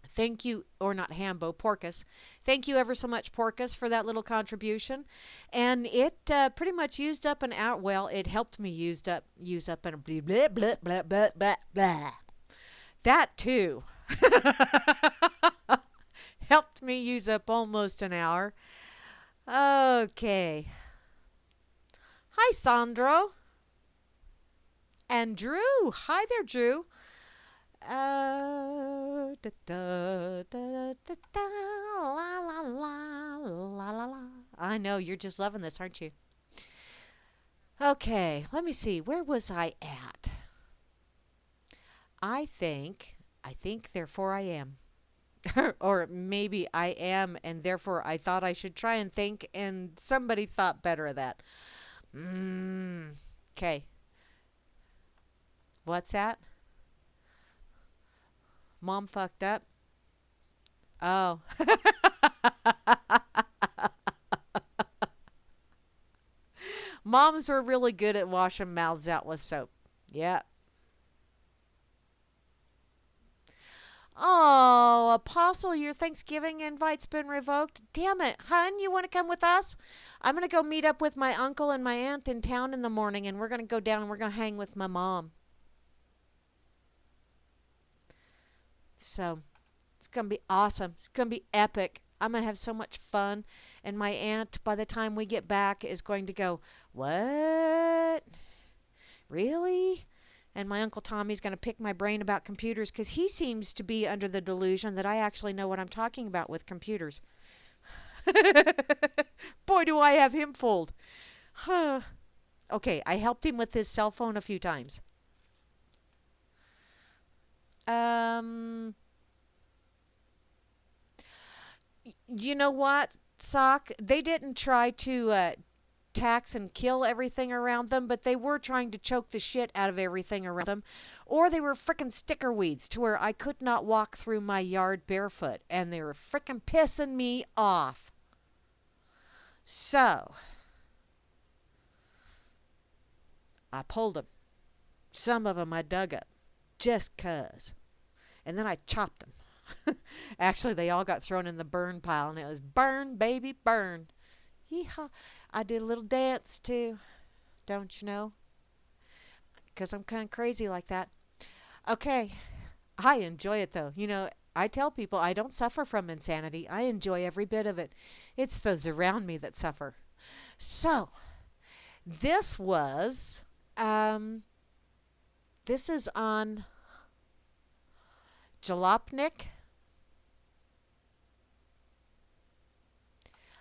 thank you, or not Hambo, Porcus. Thank you ever so much, Porcus, for that little contribution. And it pretty much used up an hour. Well, it helped me use up an blah, blah, blah, blah, blah, blah, blah. That too. Helped me use up almost an hour. Okay. Hi, Sandro. And Drew. Hi there, Drew. Da, da, da, da, da, la, la, la, la, la, la. I know, you're just loving this, aren't you? Okay, let me see. Where was I at? I think, therefore I am. Or maybe I am, and therefore I thought I should try and think, and somebody thought better of that. Okay. What's that? Mom fucked up? Oh. Moms were really good at washing mouths out with soap. Yeah. Oh, Apostle, your Thanksgiving invite's been revoked. Damn it, hun, you want to come with us? I'm going to go meet up with my uncle and my aunt in town in the morning, and we're going to go down and we're going to hang with my mom. So, it's going to be awesome. It's going to be epic. I'm going to have so much fun. And my aunt, by the time we get back, is going to go, what? Really? And my Uncle Tommy's going to pick my brain about computers because he seems to be under the delusion that I actually know what I'm talking about with computers. Boy, do I have him fooled. Okay, I helped him with his cell phone a few times. You know what, Sock? They didn't try to tax and kill everything around them, but they were trying to choke the shit out of everything around them. Or they were frickin' sticker weeds to where I could not walk through my yard barefoot, and they were frickin' pissing me off. So, I pulled them. Some of them I dug up, just 'cause. And then I chopped them. Actually, they all got thrown in the burn pile, and it was burn, baby, burn. Yeehaw. I did a little dance, too. Don't you know? 'Cause I'm kind of crazy like that. Okay. I enjoy it, though. You know, I tell people I don't suffer from insanity. I enjoy every bit of it. It's those around me that suffer. So, this was, this is on Jalopnik.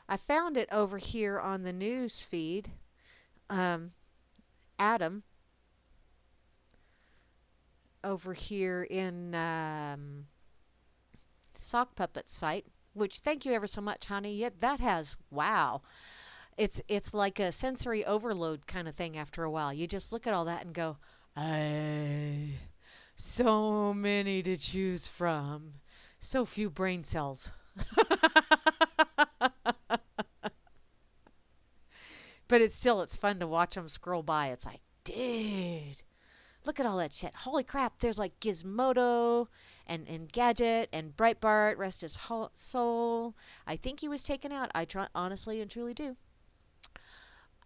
I found it over here on the news feed. Adam, over here in Sock Puppet site, which thank you ever so much, honey. Yet that has, wow. It's like a sensory overload kind of thing after a while. You just look at all that and go, so many to choose from. So few brain cells. But it's fun to watch them scroll by. It's like, dude, look at all that shit. Holy crap, there's like Gizmodo and Gadget and Breitbart, rest his soul. I think he was taken out. I honestly and truly do.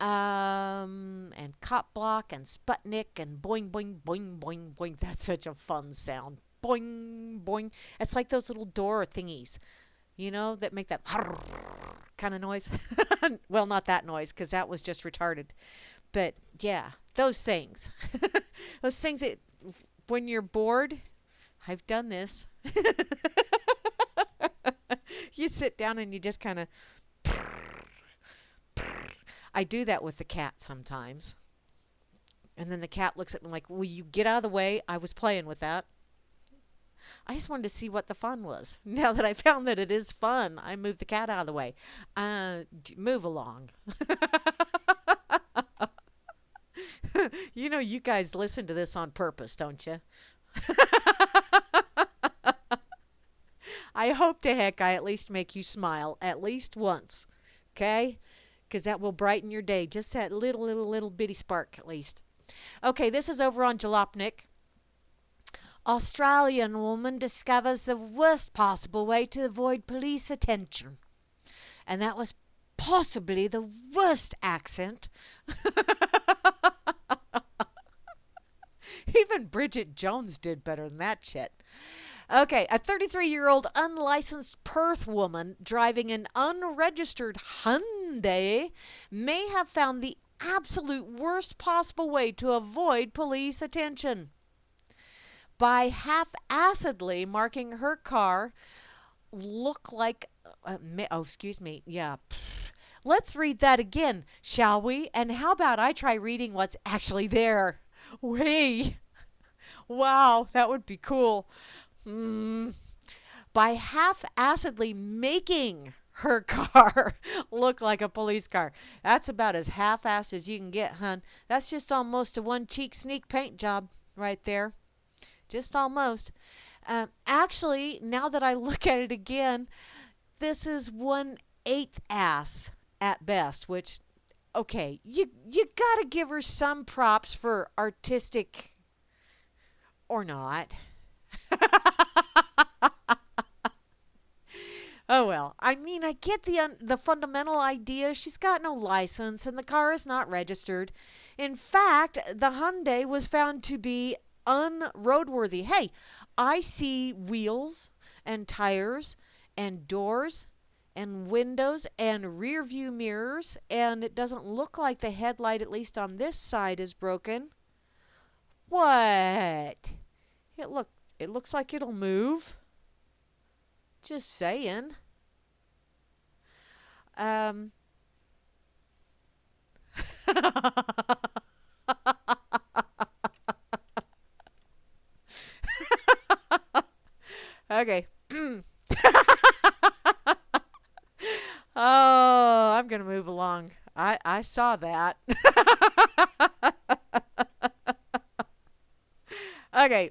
And Cop Block and Sputnik and boing, boing, boing, boing, boing. That's such a fun sound. Boing, boing. It's like those little door thingies, you know, that make that kind of noise. Well, not that noise, because that was just retarded. But yeah, those things. Those things that when you're bored, I've done this. You sit down and you just kind of... I do that with the cat sometimes. And then the cat looks at me like, will you get out of the way? I was playing with that. I just wanted to see what the fun was. Now that I found that it is fun, I moved the cat out of the way. Move along. You know, you guys listen to this on purpose, don't you? I hope to heck I at least make you smile at least once. Okay? Because that will brighten your day. Just that little bitty spark at least. Okay, this is over on Jalopnik. Australian woman discovers the worst possible way to avoid police attention. And that was possibly the worst accent. Even Bridget Jones did better than that shit. Okay, a 33-year-old unlicensed Perth woman driving an unregistered Hyundai may have found the absolute worst possible way to avoid police attention by half-assedly marking her car look like let's read that again, shall we? And how about I try reading what's actually there? Wow, that would be cool. By half-assedly making her car look like a police car. That's about as half-assed as you can get, hun. That's just almost a one-cheek sneak paint job right there. Just almost. Actually, now that I look at it again, this is 1/8 ass at best, which, okay, you gotta give her some props for artistic or not. Oh well, I mean, I get the fundamental idea. She's got no license and the car is not registered. In fact, the Hyundai was found to be unroadworthy. Hey, I see wheels and tires and doors and windows and rear view mirrors, and it doesn't look like the headlight, at least on this side, is broken. What? It looks like it'll move. Just saying. Okay. Oh, I'm going to move along. I saw that. Okay.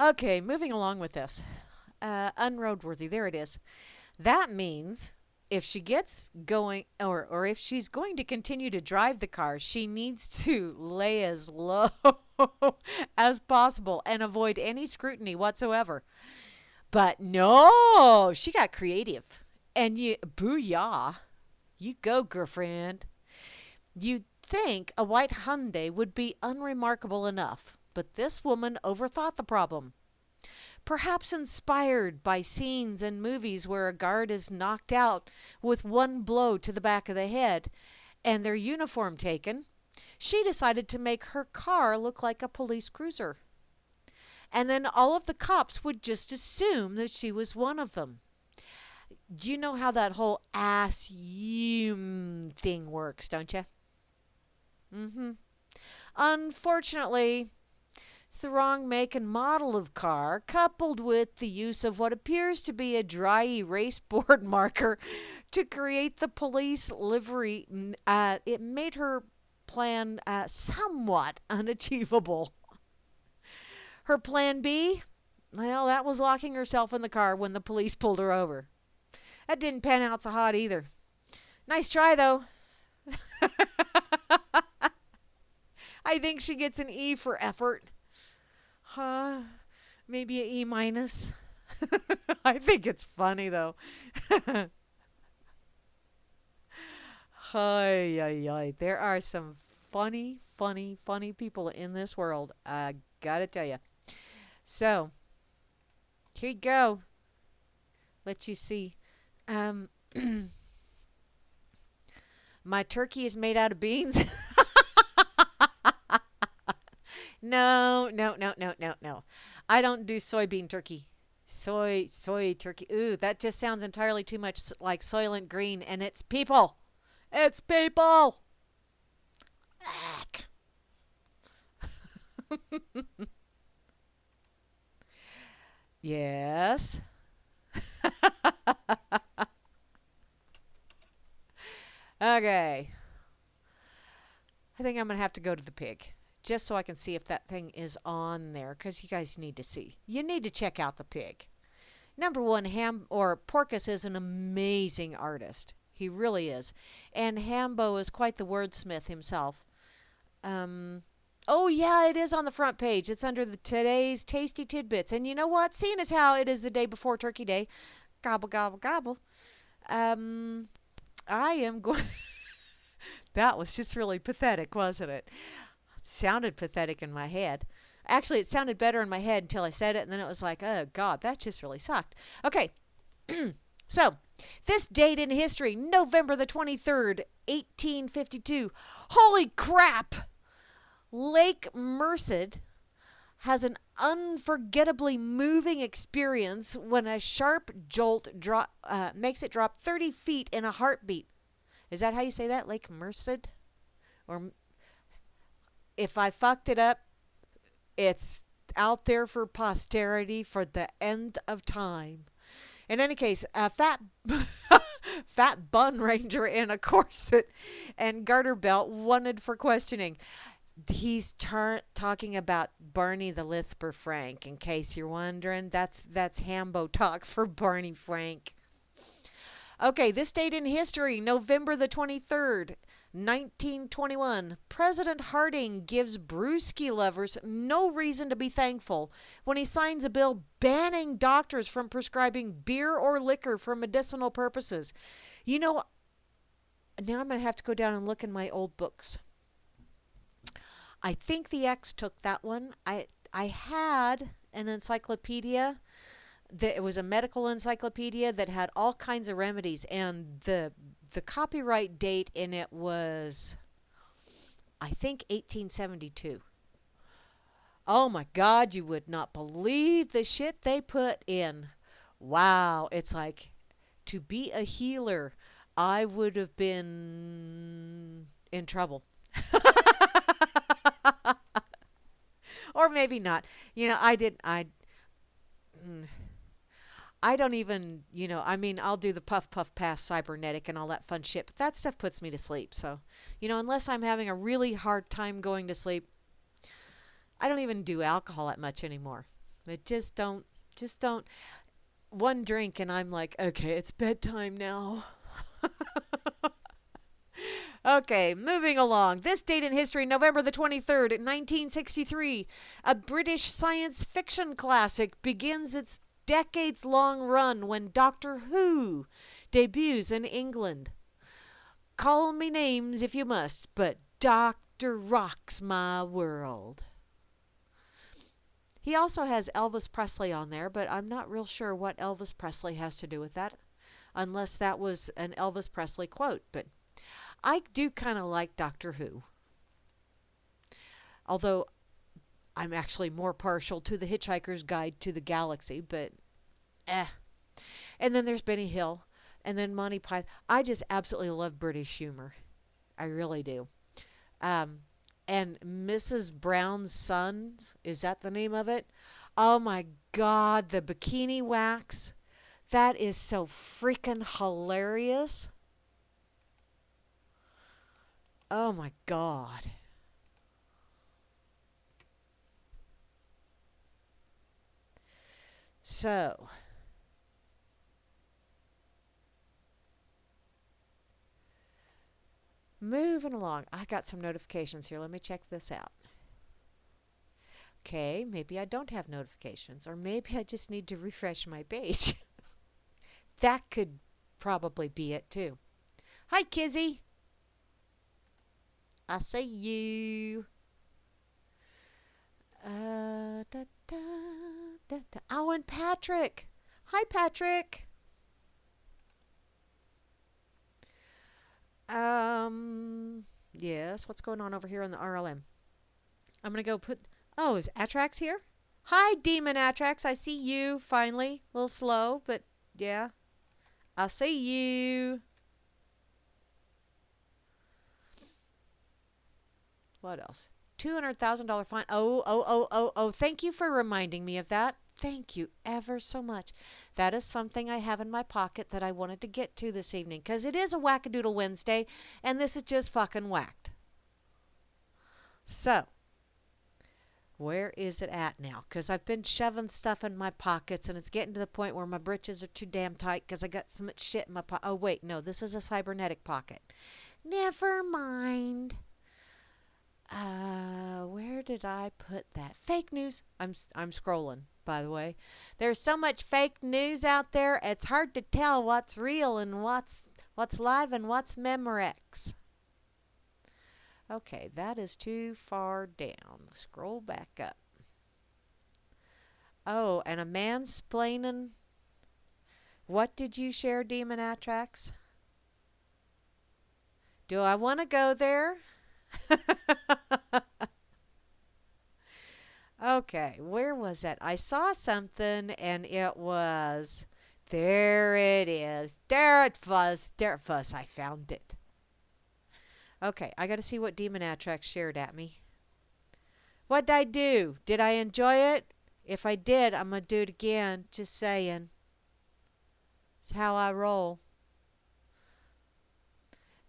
Okay, moving along with this. Unroadworthy, there it is. That means if she gets going, or if she's going to continue to drive the car, she needs to lay as low as possible and avoid any scrutiny whatsoever. But no, she got creative. And booyah, you go, girlfriend. You'd think a white Hyundai would be unremarkable enough, but this woman overthought the problem. Perhaps inspired by scenes in movies where a guard is knocked out with one blow to the back of the head and their uniform taken, she decided to make her car look like a police cruiser. And then all of the cops would just assume that she was one of them. You know how that whole assume thing works, don't you? Unfortunately, it's the wrong make and model of car, coupled with the use of what appears to be a dry erase board marker to create the police livery. It made her plan somewhat unachievable. Her plan B? Well, that was locking herself in the car when the police pulled her over. That didn't pan out so hot either. Nice try, though. I think she gets an E for effort. Maybe an E minus. I think it's funny, though. There are some funny people in this world. I gotta tell you. So, here you go. Let you see. My turkey is made out of beans. No. I don't do soybean turkey. Soy turkey. Ooh, that just sounds entirely too much like Soylent Green, and it's people. It's people. Yes. Okay. I think I'm going to have to go to the pig just so I can see if that thing is on there because you guys need to see. You need to check out the pig. Number one, Porcus is an amazing artist. He really is. And Hambo is quite the wordsmith himself. Um, oh, yeah, it is on the front page. It's under the today's tasty tidbits. And you know what? Seeing as how it is the day before Turkey Day, gobble, gobble, gobble, um, I am going. That was just really pathetic, wasn't it? It sounded pathetic in my head. Actually, it sounded better in my head until I said it, and then it was like, oh, God, that just really sucked. Okay, so this date in history, November the 23rd, 1852. Holy crap! Lake Merced has an unforgettably moving experience when a sharp jolt makes it drop 30 feet in a heartbeat. Is that how you say that? Lake Merced? Or if I fucked it up, it's out there for posterity for the end of time. In any case, a fat bun ranger in a corset and garter belt wanted for questioning. He's talking about Barney the Lisper Frank, in case you're wondering. That's Hambo talk for Barney Frank. Okay, this date in history, November the 23rd, 1921. President Harding gives brewski lovers no reason to be thankful when he signs a bill banning doctors from prescribing beer or liquor for medicinal purposes. You know, now I'm going to have to go down and look in my old books. I think the X took that one. I had an encyclopedia. It was a medical encyclopedia that had all kinds of remedies, and the copyright date in it was, I think, 1872. Oh my God, you would not believe the shit they put in. Wow, it's like, to be a healer, I would have been in trouble. Or maybe not. You know, I don't even, I mean, I'll do the puff puff pass cybernetic and all that fun shit, but that stuff puts me to sleep. So, unless I'm having a really hard time going to sleep, I don't even do alcohol that much anymore. It just don't. One drink and I'm like, okay, it's bedtime now. Okay, moving along. This date in history, November the 23rd, 1963. A British science fiction classic begins its decades-long run when Doctor Who debuts in England. Call me names if you must, but Doctor rocks my world. He also has Elvis Presley on there, but I'm not real sure what Elvis Presley has to do with that, unless that was an Elvis Presley quote. But I do kind of like Doctor Who. Although I'm actually more partial to The Hitchhiker's Guide to the Galaxy, but And then there's Benny Hill, and then Monty Python. I just absolutely love British humor. I really do. And Mrs. Brown's Sons, is that the name of it? Oh my God, the bikini wax. That is so freaking hilarious. Oh my God. So, moving along. I got some notifications here. Let me check this out. Okay, maybe I don't have notifications, or maybe I just need to refresh my page. That could probably be it too. Hi, Kizzy. I see you. Da, da, da, da. Oh, and Patrick. Hi, Patrick. Yes, what's going on over here on the RLM? I'm going to go put... Oh, is Atrax here? Hi, Demon Atrax. I see you, finally. A little slow, but yeah. I see you. What else? $200,000 fine. Oh. Thank you for reminding me of that. Thank you ever so much. That is something I have in my pocket that I wanted to get to this evening because it is a Whack-A-Doodle Wednesday and this is just fucking whacked. So, where is it at now? Because I've been shoving stuff in my pockets and it's getting to the point where my britches are too damn tight because I got so much shit in my pocket. Oh, wait, no, this is a cybernetic pocket. Never mind. Where did I put that? Fake news. I'm scrolling, by the way. There's so much fake news out there, it's hard to tell what's real and what's live and what's Memorex. Okay, that is too far down. Scroll back up. Oh, and a mansplaining. What did you share, Demon Atrax? Do I want to go there? Okay, where was that? I saw something and it was. There it is. There it was. There it was. I found it. Okay, I got to see what Demon Atrax shared at me. What'd I do? Did I enjoy it? If I did, I'm going to do it again. Just saying. It's how I roll.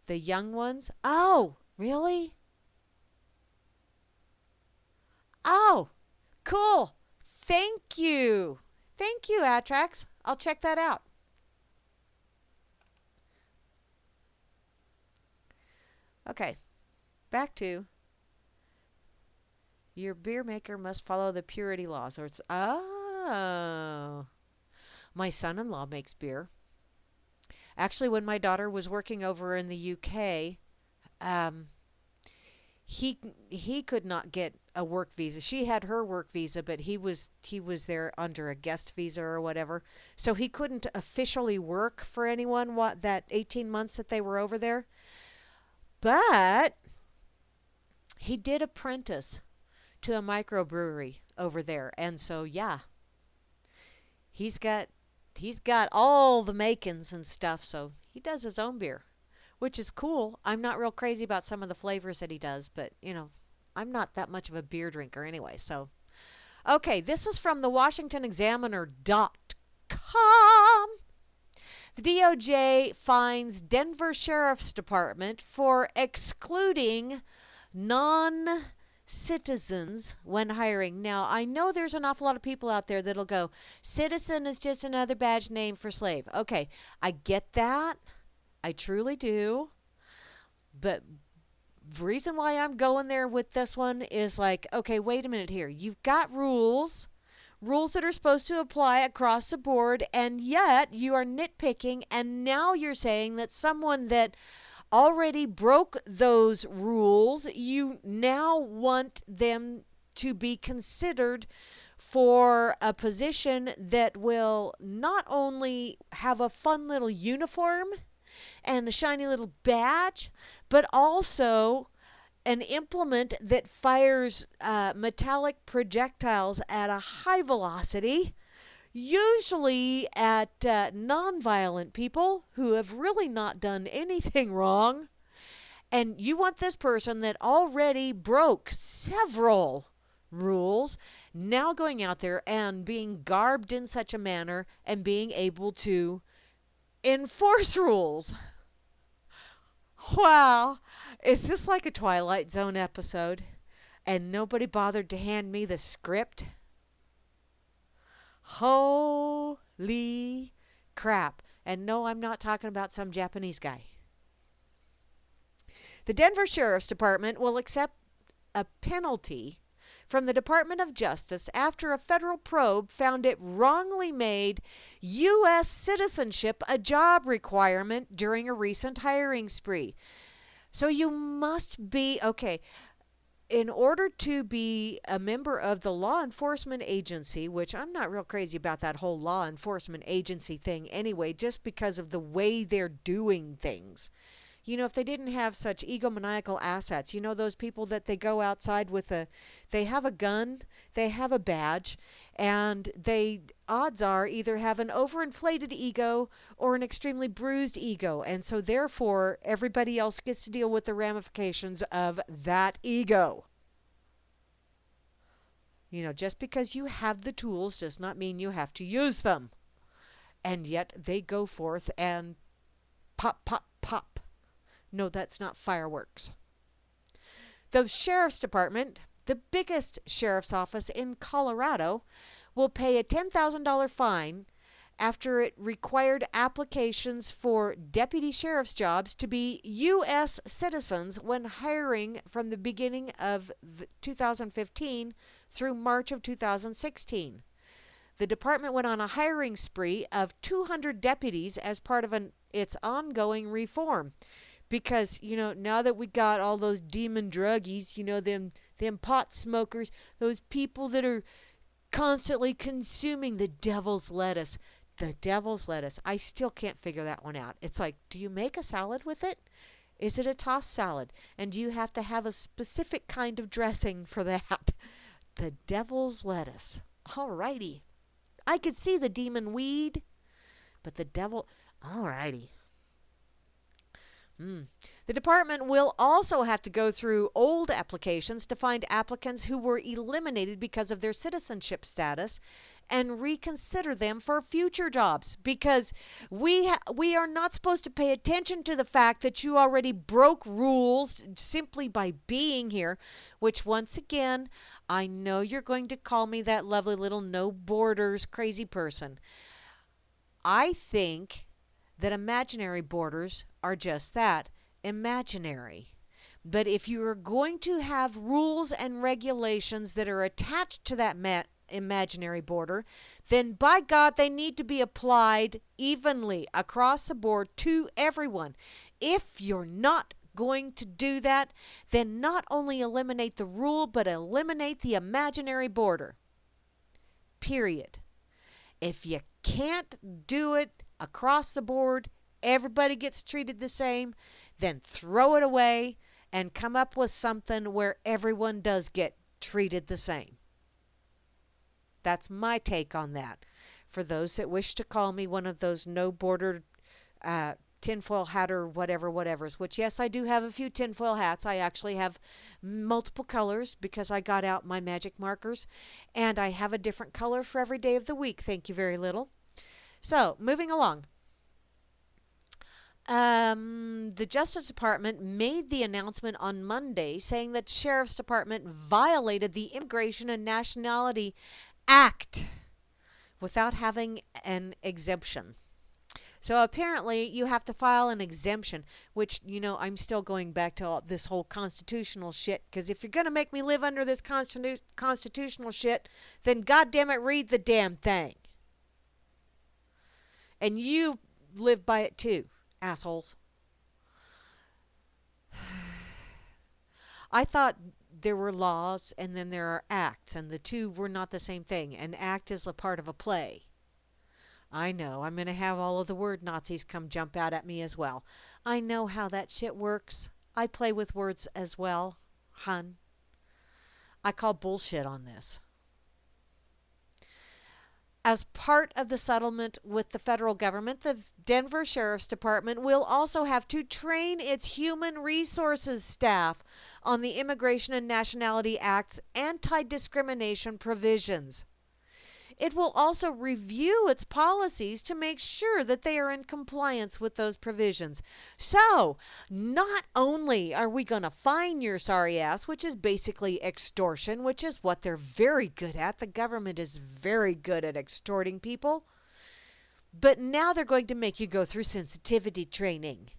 The young ones? Oh, really? Oh, cool. Thank you. Thank you, Atrax. I'll check that out. Okay, back to your beer maker must follow the purity laws. Or it's, oh, my son-in-law makes beer. Actually, when my daughter was working over in the UK, he could not get a work visa. She had her work visa, but he was there under a guest visa or whatever. So he couldn't officially work for anyone that 18 months that they were over there. But he did apprentice to a microbrewery over there. And so yeah, he's got all the makings and stuff, so he does his own beer, which is cool. I'm not real crazy about some of the flavors that he does, but you know, I'm not that much of a beer drinker anyway. So okay, this is from the WashingtonExaminer.com. The DOJ fines Denver Sheriff's Department for excluding non-citizens when hiring. Now, I know there's an awful lot of people out there that'll go, citizen is just another badge name for slave. Okay, I get that. I truly do. But the reason why I'm going there with this one is like, okay, wait a minute here. You've got rules that are supposed to apply across the board, and yet you are nitpicking, and now you're saying that someone that already broke those rules, you now want them to be considered for a position that will not only have a fun little uniform and a shiny little badge, but also an implement that fires metallic projectiles at a high velocity, usually at non-violent people who have really not done anything wrong. And you want this person that already broke several rules now going out there and being garbed in such a manner and being able to enforce rules. Wow. Is this like a Twilight Zone episode? And nobody bothered to hand me the script? Holy crap. And no, I'm not talking about some Japanese guy. The Denver Sheriff's Department will accept a penalty from the Department of Justice after a federal probe found it wrongly made U.S. citizenship a job requirement during a recent hiring spree. So you must be, okay, in order to be a member of the law enforcement agency, which I'm not real crazy about that whole law enforcement agency thing anyway, just because of the way they're doing things. You know, if they didn't have such egomaniacal assets, you know, those people that they go outside with they have a gun, they have a badge, and they, odds are, either have an overinflated ego or an extremely bruised ego. And so therefore, everybody else gets to deal with the ramifications of that ego. Just because you have the tools does not mean you have to use them. And yet they go forth and pop, pop, pop. No, that's not fireworks. The sheriff's department, the biggest sheriff's office in Colorado, will pay a $10,000 fine after it required applications for deputy sheriff's jobs to be U.S. citizens when hiring from the beginning of 2015 through March of 2016. The department went on a hiring spree of 200 deputies as part of its ongoing reform. Because, now that we got all those demon druggies, them pot smokers, those people that are constantly consuming the devil's lettuce. The devil's lettuce. I still can't figure that one out. It's like, do you make a salad with it? Is it a tossed salad? And do you have to have a specific kind of dressing for that? The devil's lettuce. Alrighty. I could see the demon weed, but the devil... Alrighty. The department will also have to go through old applications to find applicants who were eliminated because of their citizenship status and reconsider them for future jobs, because we are not supposed to pay attention to the fact that you already broke rules simply by being here, which once again, I know you're going to call me that lovely little no borders crazy person. I think that imaginary borders are just that, imaginary. But if you are going to have rules and regulations that are attached to that imaginary border, then by God, they need to be applied evenly across the board to everyone. If you're not going to do that, then not only eliminate the rule, but eliminate the imaginary border. Period. If you can't do it across the board, everybody gets treated the same, then throw it away and come up with something where everyone does get treated the same. That's my take on that. For those that wish to call me one of those no border tinfoil hatter whatevers, which yes, I do have a few tinfoil hats. I actually have multiple colors because I got out my magic markers, and I have a different color for every day of the week. Thank you very little. So, moving along. The Justice Department made the announcement on Monday saying that Sheriff's Department violated the Immigration and Nationality Act without having an exemption. So apparently you have to file an exemption, which, I'm still going back to all this whole constitutional shit, because if you're going to make me live under this constitutional shit, then goddammit read the damn thing. And you live by it too, assholes. I thought there were laws and then there are acts, and the two were not the same thing. An act is a part of a play. I know, I'm going to have all of the word Nazis come jump out at me as well. I know how that shit works. I play with words as well, hun. I call bullshit on this. As part of the settlement with the federal government, the Denver Sheriff's Department will also have to train its human resources staff on the Immigration and Nationality Act's anti-discrimination provisions. It will also review its policies to make sure that they are in compliance with those provisions. So, not only are we going to fine your sorry ass, which is basically extortion, which is what they're very good at. The government is very good at extorting people. But now they're going to make you go through sensitivity training,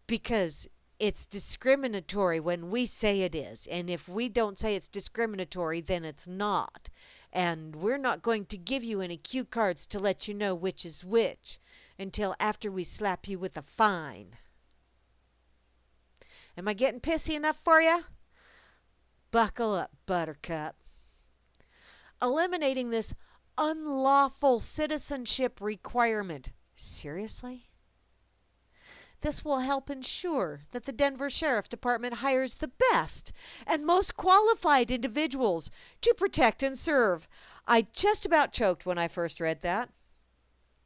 because it's discriminatory when we say it is. And if we don't say it's discriminatory, then it's not. And we're not going to give you any cue cards to let you know which is which until after we slap you with a fine. Am I getting pissy enough for you? Buckle up, Buttercup. Eliminating this unlawful citizenship requirement. Seriously? This will help ensure that the Denver Sheriff Department hires the best and most qualified individuals to protect and serve. I just about choked when I first read that.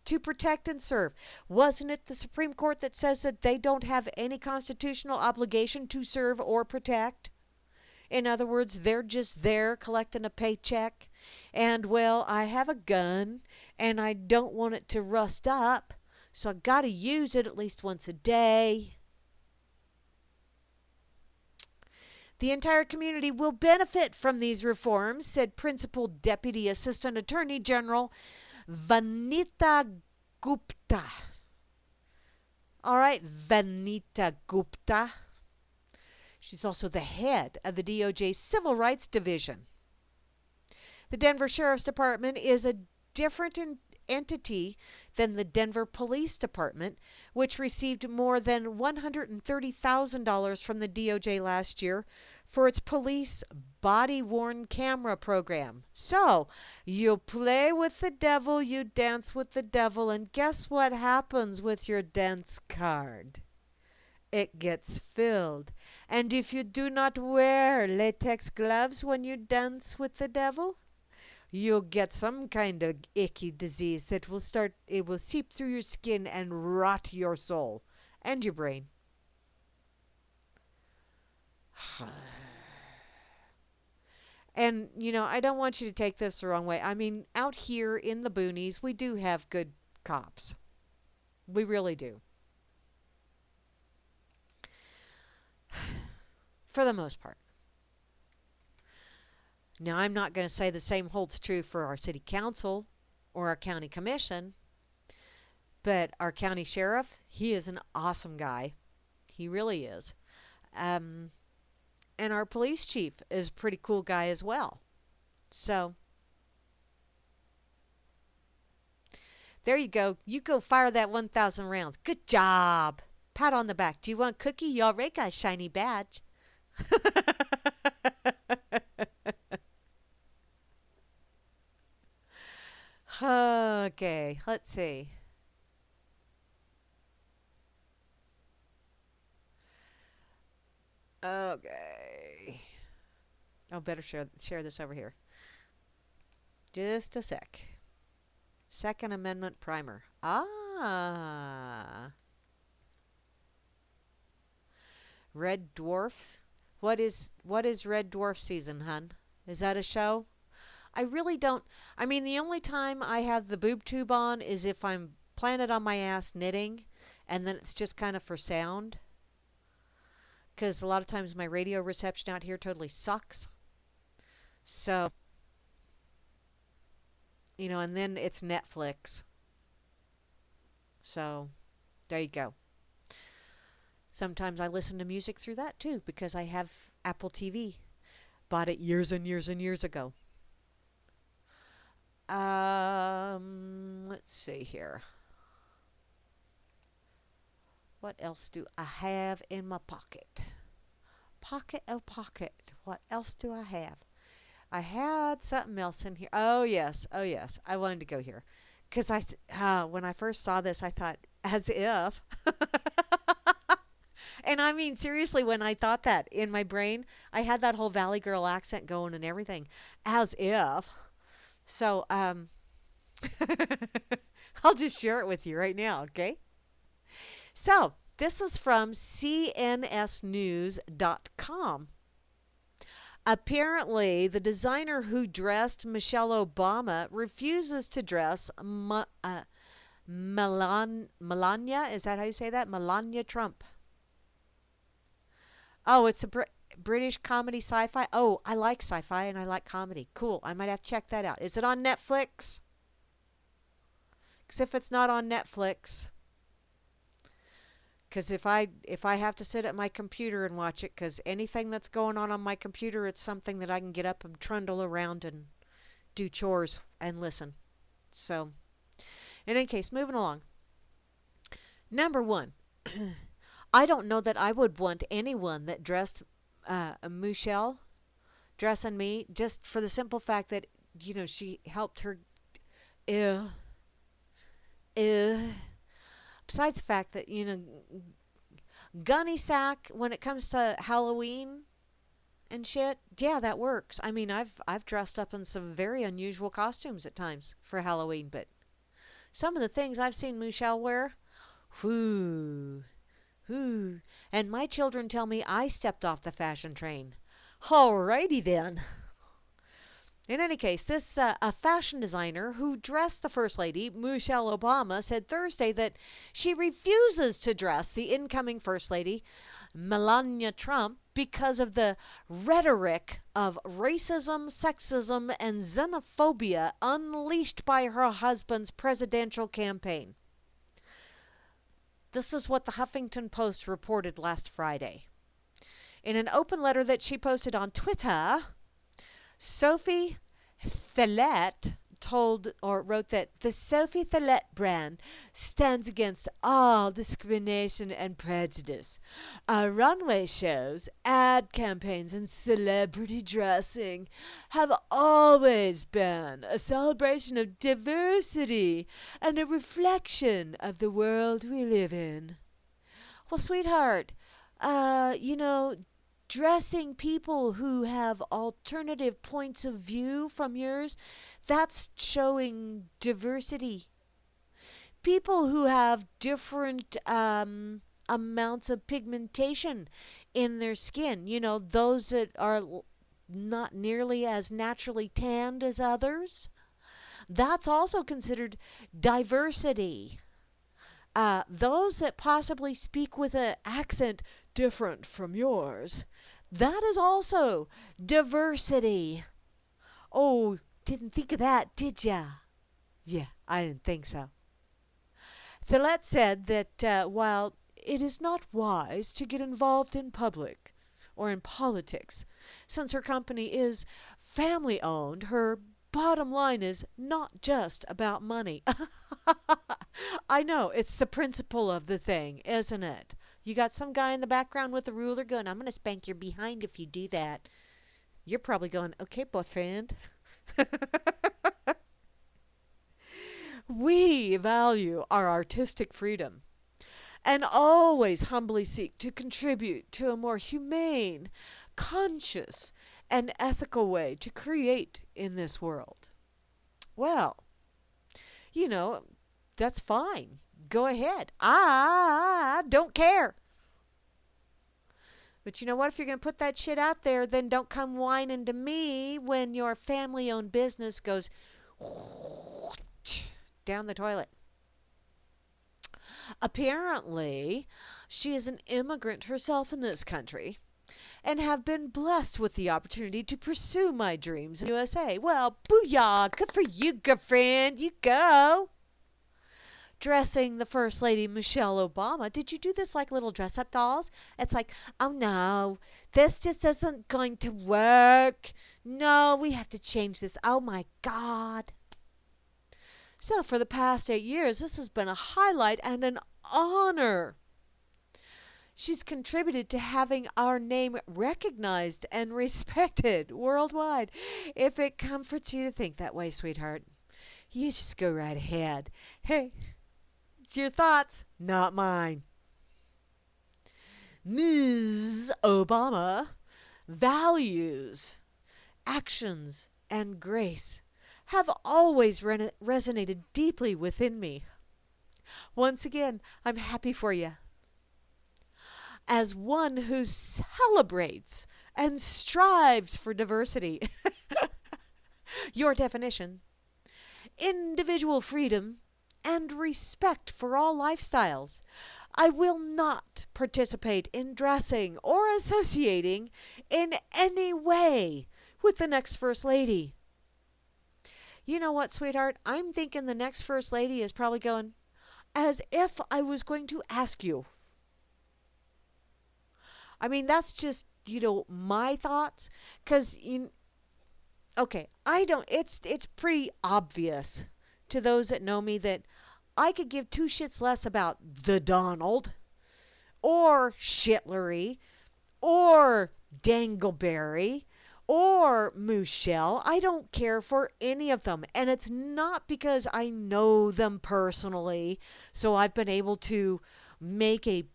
To protect and serve. Wasn't it the Supreme Court that says that they don't have any constitutional obligation to serve or protect? In other words, they're just there collecting a paycheck. And, well, I have a gun and I don't want it to rust up, so I got to use it at least once a day. The entire community will benefit from these reforms, said Principal Deputy Assistant Attorney General Vanita Gupta. All right, Vanita Gupta. She's also the head of the DOJ's Civil Rights Division. The Denver Sheriff's Department is a different entity than the Denver Police Department, which received more than $130,000 from the DOJ last year for its police body-worn camera program. So, you play with the devil, you dance with the devil, and guess what happens with your dance card? It gets filled. And if you do not wear latex gloves when you dance with the devil, you'll get some kind of icky disease that it will seep through your skin and rot your soul and your brain. And, I don't want you to take this the wrong way. I mean, out here in the boonies, we do have good cops. We really do. For the most part. Now, I'm not going to say the same holds true for our city council or our county commission, but our county sheriff, he is an awesome guy. He really is. And our police chief is a pretty cool guy as well. So, there you go. You go fire that 1,000 rounds. Good job. Pat on the back. Do you want a cookie? You already got a shiny badge. Okay, let's see. Okay. Oh, better share this over here. Just a sec. Second Amendment primer. Ah. Red Dwarf. What is Red Dwarf season, hun? Is that a show? I really don't. I mean, the only time I have the boob tube on is if I'm planted on my ass knitting, and then it's just kind of for sound. Because a lot of times my radio reception out here totally sucks. So, and then it's Netflix. So, there you go. Sometimes I listen to music through that too, because I have Apple TV. Bought it years and years and years ago. Let's see here. What else do I have in my pocket? Pocket, oh pocket. What else do I have? I had something else in here. Oh yes, oh yes. I wanted to go here. Because when I first saw this, I thought, as if. And I mean, seriously, when I thought that in my brain, I had that whole Valley Girl accent going and everything. As if. So, I'll just share it with you right now, okay? So, this is from cnsnews.com. Apparently, the designer who dressed Michelle Obama refuses to dress Melania, is that how you say that? Melania Trump. Oh, it's a British comedy sci-fi. Oh, I like sci-fi and I like comedy. Cool. I might have to check that out. Is it on Netflix? Because if it's not on Netflix, because if I have to sit at my computer and watch it, because anything that's going on my computer, it's something that I can get up and trundle around and do chores and listen. So, in any case, moving along. Number one. I don't know that I would want anyone that dressed Michelle dressing me, just for the simple fact that, she helped her. Ew. Besides the fact that, gunny sack when it comes to Halloween and shit, yeah, that works. I mean, I've dressed up in some very unusual costumes at times for Halloween, but some of the things I've seen Michelle wear, whoo. And my children tell me I stepped off the fashion train. Alrighty then. In any case, this a fashion designer who dressed the First Lady, Michelle Obama, said Thursday that she refuses to dress the incoming First Lady, Melania Trump, because of the rhetoric of racism, sexism, and xenophobia unleashed by her husband's presidential campaign. This is what the Huffington Post reported last Friday. In an open letter that she posted on Twitter, Sophie Thelette wrote that the Sophie Thelette brand stands against all discrimination and prejudice. Our runway shows, ad campaigns, and celebrity dressing have always been a celebration of diversity and a reflection of the world we live in. Well, sweetheart, dressing people who have alternative points of view from yours, that's showing diversity. People who have different amounts of pigmentation in their skin, those that are not nearly as naturally tanned as others, that's also considered diversity. Those that possibly speak with an accent different from yours, that is also diversity. Oh, didn't think of that, did ya? Yeah, I didn't think so. Thelette said that while it is not wise to get involved in public or in politics, since her company is family-owned, her bottom line is not just about money. I know, it's the principle of the thing, isn't it? You got some guy in the background with a ruler going, I'm going to spank your behind if you do that. You're probably going, okay, boyfriend. We value our artistic freedom and always humbly seek to contribute to a more humane, conscious, and ethical way to create in this world. Well, that's fine. Go ahead. I don't care. But you know what? If you're going to put that shit out there, then don't come whining to me when your family-owned business goes down the toilet. Apparently, she is an immigrant herself in this country and have been blessed with the opportunity to pursue my dreams in the USA. Well, booyah! Good for you, girlfriend. You go. Dressing the First Lady Michelle Obama. Did you do this like little dress-up dolls? It's like, oh no, this just isn't going to work. No, we have to change this. Oh my God. So for the past 8 years, this has been a highlight and an honor. She's contributed to having our name recognized and respected worldwide. If it comforts you to think that way, sweetheart, you just go right ahead. Hey, it's your thoughts, not mine. Ms. Obama values, actions, and grace have always resonated deeply within me. Once again, I'm happy for you. As one who celebrates and strives for diversity. Your definition: individual freedom and respect for all lifestyles. I will not participate in dressing or associating in any way with the next First Lady. You know what, sweetheart? I'm thinking the next First Lady is probably going, as if I was going to ask you. I mean, that's just, my thoughts. Because, it's pretty obvious to those that know me that I could give two shits less about the Donald, or Shitlery, or Dangleberry, or Michelle. I don't care for any of them. And it's not because I know them personally, so I've been able to make a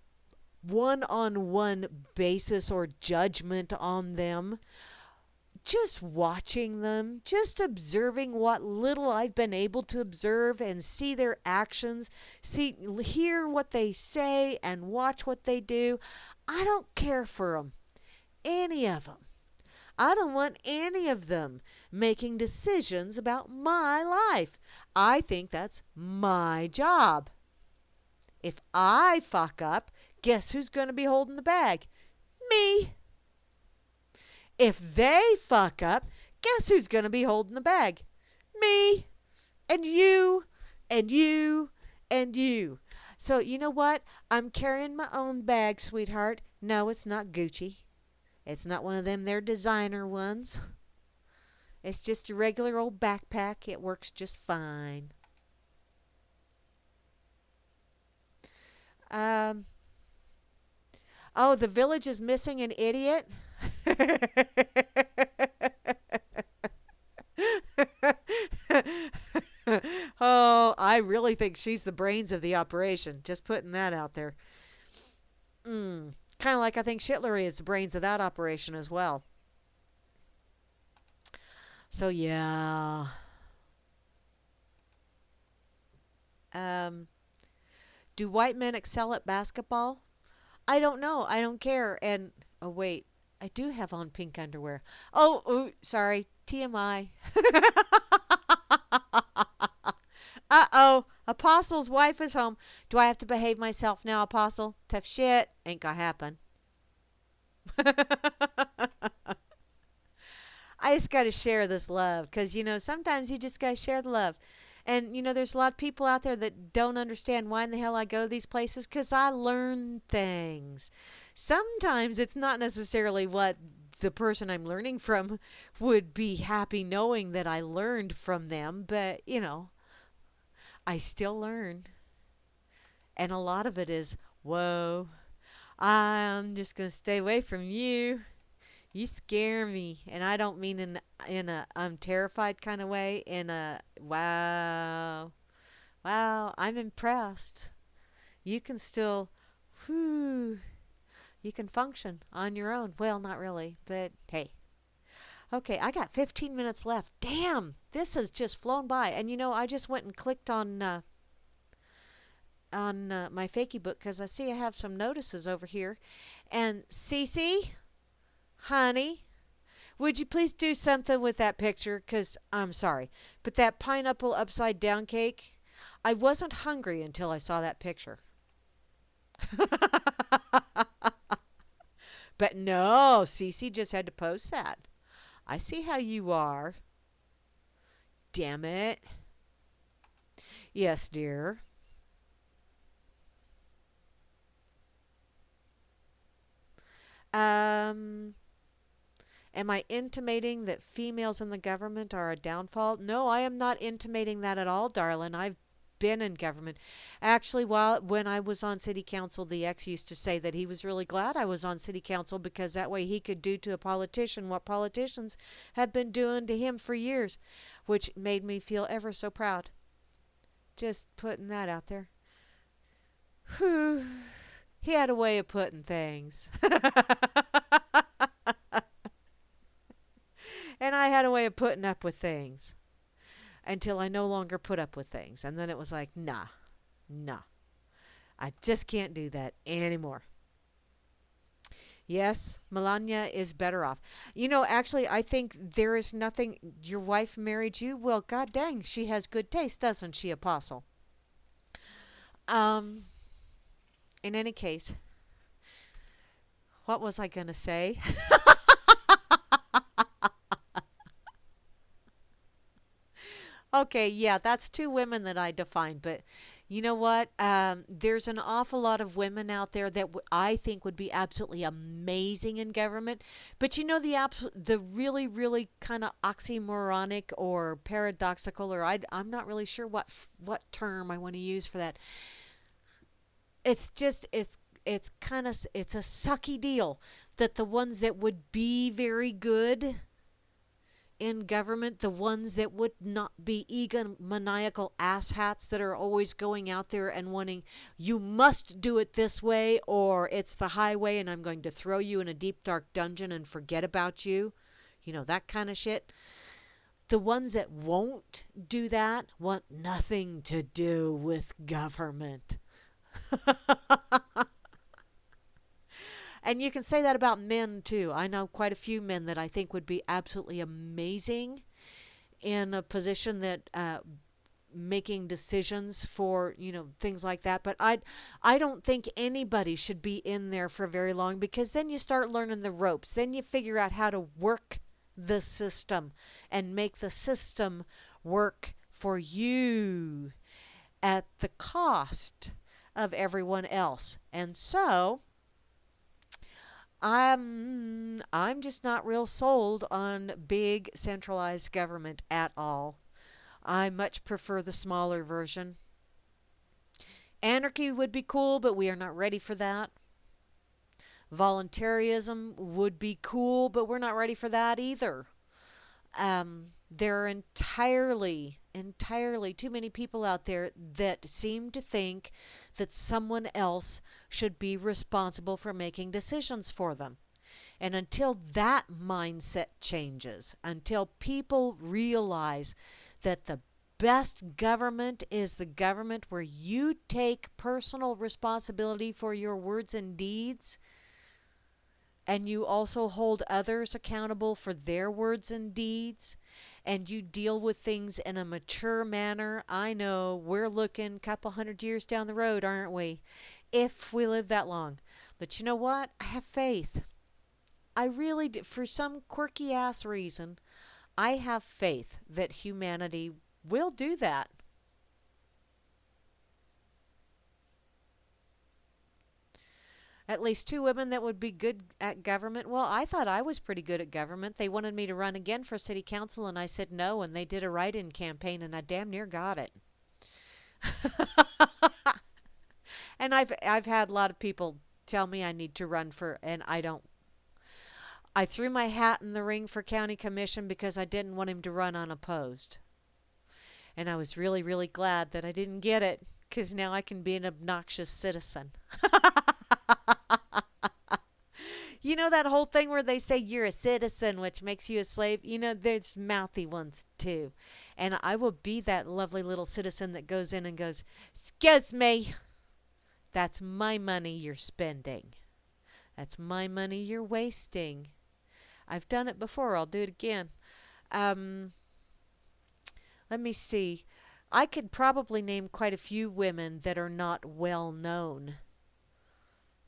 one-on-one basis or judgment on them. Just watching them, just observing what little I've been able to observe and see their actions, hear what they say and watch what they do. I don't care for them, any of them. I don't want any of them making decisions about my life. I think that's my job. If I fuck up, guess who's going to be holding the bag? Me. If they fuck up, guess who's going to be holding the bag? Me. And you. And you. And you. So, you know what? I'm carrying my own bag, sweetheart. No, it's not Gucci. It's not one of them there designer ones. It's just a regular old backpack. It works just fine. Um, oh, the village is missing an idiot? Oh, I really think she's the brains of the operation. Just putting that out there. Kind of like I think Shitlery is the brains of that operation as well. So yeah. Um, do white men excel at basketball? I don't know. I don't care. And oh wait, I do have on pink underwear. Oh, sorry. TMI. Uh-oh. Apostle's wife is home. Do I have to behave myself now, Apostle? Tough shit. Ain't gonna happen. I just got to share this love because, sometimes you just got to share the love. And, there's a lot of people out there that don't understand why in the hell I go to these places because I learn things. Sometimes it's not necessarily what the person I'm learning from would be happy knowing that I learned from them, but, I still learn. And a lot of it is, whoa, I'm just going to stay away from you. You scare me, and I don't mean in a I'm terrified kind of way. In a wow, I'm impressed. You can still, whoo, you can function on your own. Well, not really, but hey. Okay, I got 15 minutes left. Damn, this has just flown by. And I just went and clicked on my Fakey book because I see I have some notices over here. And Cece, honey, would you please do something with that picture? Because I'm sorry, but that pineapple upside down cake, I wasn't hungry until I saw that picture. But no, Cece just had to post that. I see how you are. Damn it. Yes, dear. Am I intimating that females in the government are a downfall? No, I am not intimating that at all, darling. I've been in government. Actually, when I was on city council, the ex used to say that he was really glad I was on city council because that way he could do to a politician what politicians have been doing to him for years, which made me feel ever so proud. Just putting that out there. Whew. He had a way of putting things. And I had a way of putting up with things until I no longer put up with things. And then it was like, nah. I just can't do that anymore. Yes, Melania is better off. Actually, I think there is nothing. Your wife married you? Well, god dang, she has good taste, doesn't she, Apostle? Um, in any case, what was I going to say? Okay, yeah, that's two women that I define. But you know what? There's an awful lot of women out there that I think would be absolutely amazing in government. But the really, really kind of oxymoronic or paradoxical, or I'm not really sure what term I want to use for that. It's just it's kind of it's a sucky deal that the ones that would be very good in government, the ones that would not be egomaniacal asshats that are always going out there and wanting, you must do it this way or it's the highway and I'm going to throw you in a deep dark dungeon and forget about you. That kind of shit. The ones that won't do that want nothing to do with government. And you can say that about men too. I know quite a few men that I think would be absolutely amazing in a position that making decisions for, things like that. But I don't think anybody should be in there for very long, because then you start learning the ropes. Then you figure out how to work the system and make the system work for you at the cost of everyone else. And so I'm just not real sold on big centralized government at all. I much prefer the smaller version. Anarchy would be cool, but we are not ready for that. Voluntarism would be cool, but we're not ready for that either. There are entirely too many people out there that seem to think that someone else should be responsible for making decisions for them. And until that mindset changes, until people realize that the best government is the government where you take personal responsibility for your words and deeds, and you also hold others accountable for their words and deeds, and you deal with things in a mature manner. I know we're looking a couple hundred years down the road, aren't we? If we live that long. But you know what? I have faith. I really do. For some quirky ass reason, I have faith that humanity will do that. At least two women that would be good at government. Well, I thought I was pretty good at government. They wanted me to run again for city council, and I said no, and they did a write-in campaign, and I damn near got it. And I've had a lot of people tell me I need to run for, and I don't. I threw my hat in the ring for county commission because I didn't want him to run unopposed. And I was really, really glad that I didn't get it, because now I can be an obnoxious citizen. You know that whole thing where they say you're a citizen, which makes you a slave? There's mouthy ones too. And I will be that lovely little citizen that goes in and goes, "Excuse me, that's my money you're spending. That's my money you're wasting." I've done it before. I'll do it again. Um, Let me see. I could probably name quite a few women that are not well known.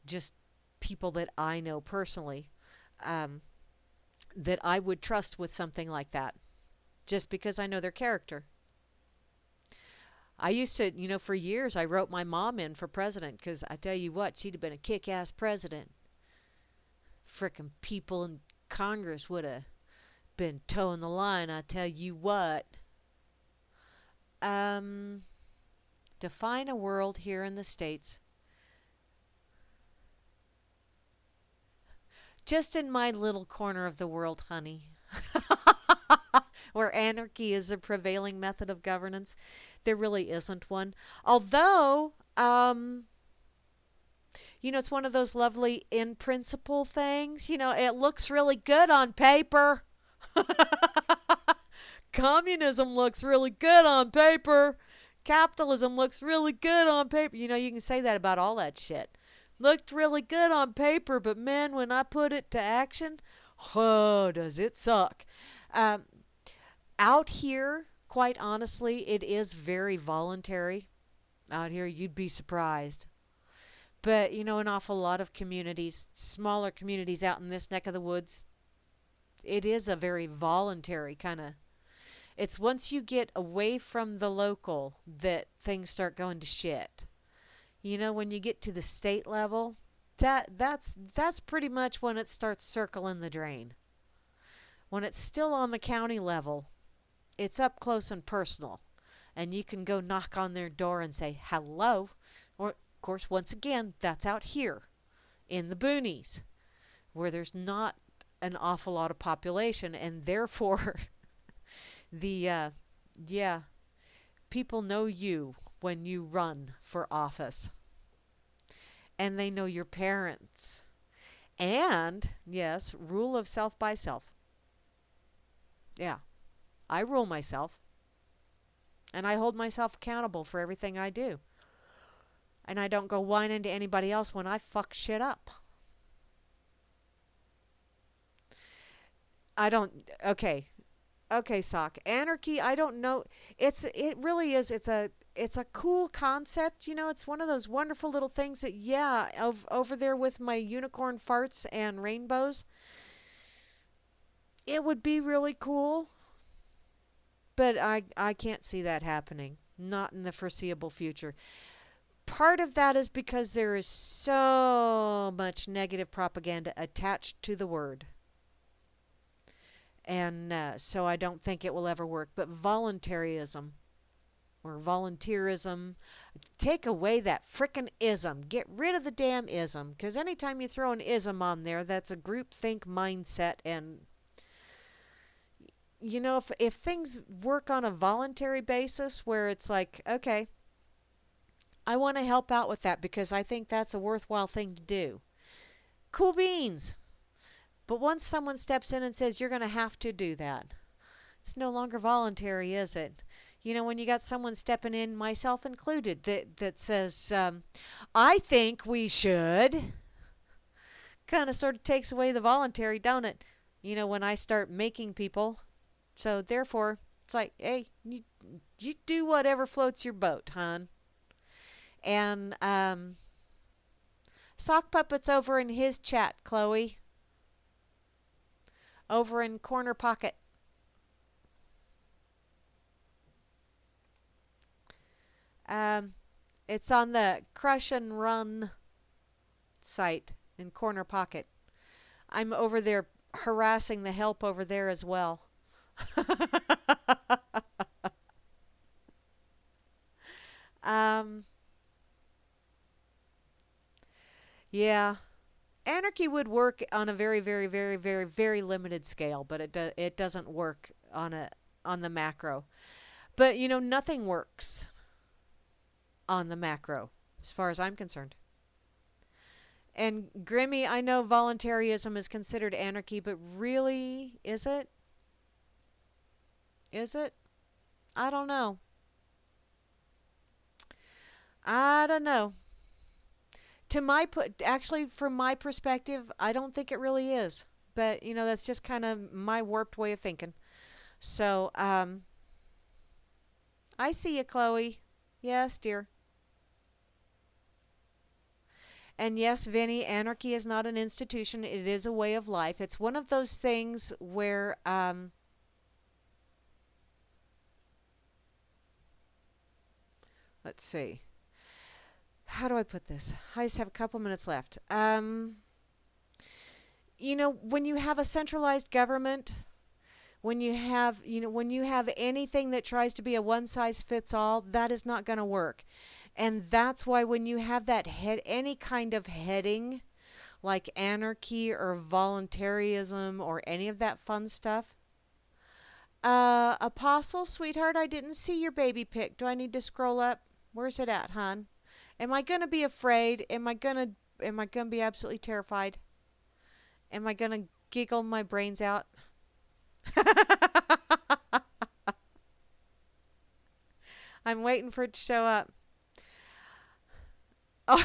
Just people that I know personally, um, that I would trust with something like that, just because I know their character. I used to, for years, I wrote my mom in for president, because I tell you what, she'd have been a kick-ass president. Frickin' people in Congress would have been toeing the line, I tell you what. Um, Define a world here in the States. Just in my little corner of the world, honey. Where anarchy is a prevailing method of governance. There really isn't one. Although, it's one of those lovely in principle things. It looks really good on paper. Communism looks really good on paper. Capitalism looks really good on paper. You can say that about all that shit. Looked really good on paper, but man, when I put it to action, oh, does it suck. Um, Out here, quite honestly, it is very voluntary. Out here, you'd be surprised. But, an awful lot of communities, smaller communities out in this neck of the woods, it is a very voluntary kind of. It's once you get away from the local that things start going to shit. When you get to the state level, that's pretty much when it starts circling the drain. When it's still on the county level, it's up close and personal, and you can go knock on their door and say hello. Or, of course, once again, that's out here in the boonies, where there's not an awful lot of population, and therefore the yeah, people know you when you run for office, and they know your parents. And yes, rule of self by self. Yeah, I rule myself, and I hold myself accountable for everything I do. And I don't go whining to anybody else when I fuck shit up. I don't. Okay, okay, Sock. Anarchy. I don't know. It really is. It's a cool concept. You know, it's one of those wonderful little things that yeah, over there with my unicorn farts and rainbows, it would be really cool. But I can't see that happening. Not in the foreseeable future. Part of that is because there is so much negative propaganda attached to the word. And so I don't think it will ever work. But voluntarism or volunteerism, take away that frickin' ism. Get rid of the damn ism. Because anytime you throw an ism on there, that's a groupthink mindset. And, you know, if things work on a voluntary basis where it's like, okay, I want to help out with that because I think that's a worthwhile thing to do. Cool beans. But once someone steps in and says, you're going to have to do that, it's no longer voluntary, is it? You know, when you got someone stepping in, myself included, that says, I think we should, kind of sort of takes away the voluntary, don't it? You know, when I start making people. So therefore, it's like, hey, you do whatever floats your boat, hon. And Sock Puppet's over in his chat, Chloe. Over in Corner Pocket. It's on the Crush and Run site in Corner Pocket. I'm over there harassing the help over there as well. um, yeah, anarchy would work on a very, very, very, very, very limited scale, but it doesn't work on the macro. But you know, nothing works on the macro, as far as I'm concerned. And Grimmy, I know voluntarism is considered anarchy, but really, is it? Is it? I don't know. I don't know. Actually, from my perspective, I don't think it really is. But you know, that's just kind of my warped way of thinking. So, I see you, Chloe. Yes, dear. And yes, Vinny, anarchy is not an institution. It is a way of life. It's one of those things where, let's see. How do I put this? I just have a couple minutes left. You know, when you have a centralized government, when you have, you know, when you have anything that tries to be a one size fits all, that is not going to work. And that's why when you have that any kind of heading, like anarchy or voluntarism or any of that fun stuff. Apostle, sweetheart, I didn't see your baby pic. Do I need to scroll up? Where's it at, hon? Am I gonna be afraid? Am I gonna be absolutely terrified? Am I gonna giggle my brains out? I'm waiting for it to show up. Oh.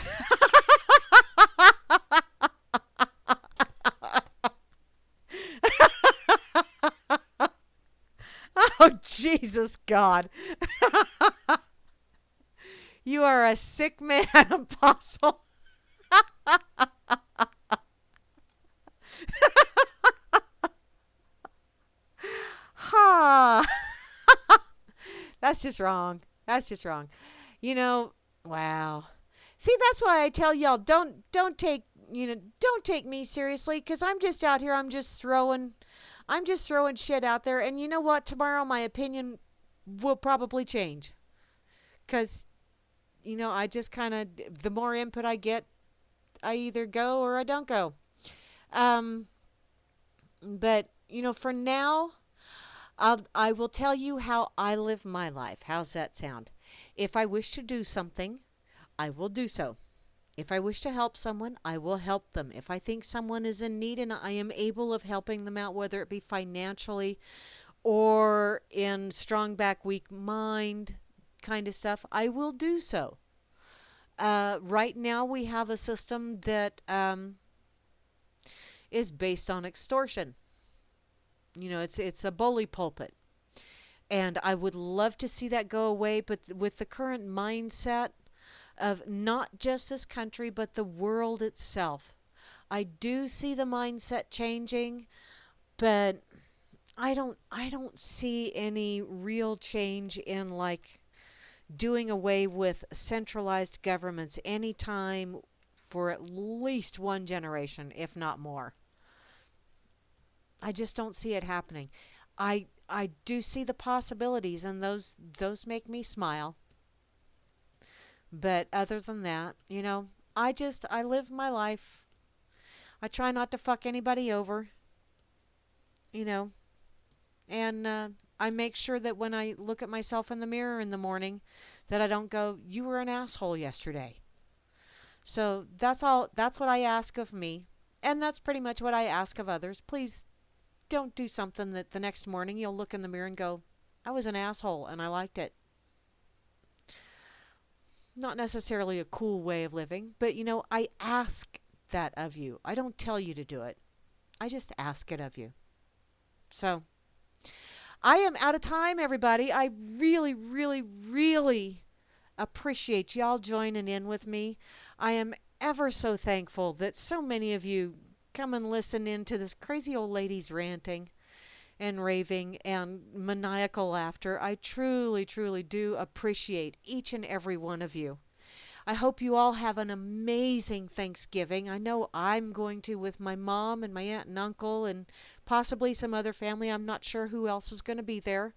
Oh, Jesus God. You are a sick man, Apostle. Ha. That's just wrong. That's just wrong. You know, wow. See, that's why I tell y'all don't take, you know, don't take me seriously cuz I'm just out here I'm just throwing shit out there and you know what? Tomorrow my opinion will probably change. Cuz you know, I just kind of the more input I get, I either go or I don't go. Um but you know, for now I will tell you how I live my life. How's that sound? If I wish to do something, I will do so. If I wish to help someone, I will help them. If I think someone is in need and I am able of helping them out, whether it be financially or in strong back, weak mind kind of stuff, I will do so. Right now, we have a system that is based on extortion. It's a bully pulpit. And I would love to see that go away, but with the current mindset of not just this country, but the world itself, I do see the mindset changing, but I don't see any real change in like doing away with centralized governments anytime for at least one generation, if not more. I just don't see it happening. I do see the possibilities, and those make me smile. But other than that, I live my life. I try not to fuck anybody over, you know, and I make sure that when I look at myself in the mirror in the morning, that I don't go, "You were an asshole yesterday." So that's all. That's what I ask of me, and that's pretty much what I ask of others. Please don't do something that the next morning you'll look in the mirror and go, "I was an asshole and I liked it." Not necessarily a cool way of living, but I ask that of you. I don't tell you to do it. I just ask it of you. So, I am out of time, everybody. I really, really, really appreciate y'all joining in with me. I am ever so thankful that so many of you come and listen in to this crazy old lady's ranting and raving and maniacal laughter. I truly, truly do appreciate each and every one of you. I hope you all have an amazing Thanksgiving. I know I'm going to with my mom and my aunt and uncle and possibly some other family. I'm not sure who else is going to be there.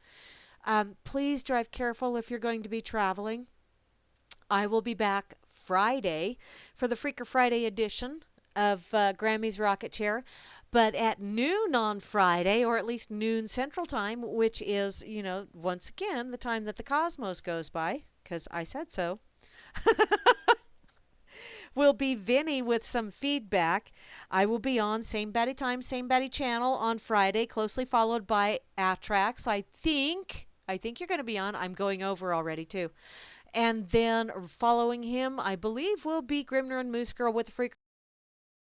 Please drive careful if you're going to be traveling. I will be back Friday for the Freaker Friday edition of Grammy's Rocket Chair, but at noon on Friday, or at least noon Central Time, which is, once again, the time that the cosmos goes by, because I said so, will be Vinny with some feedback. I will be on same batty time, same batty channel on Friday, closely followed by Atrax. I think you're going to be on. I'm going over already too. And then following him, I believe, will be Grimner and Moose Girl with the Freak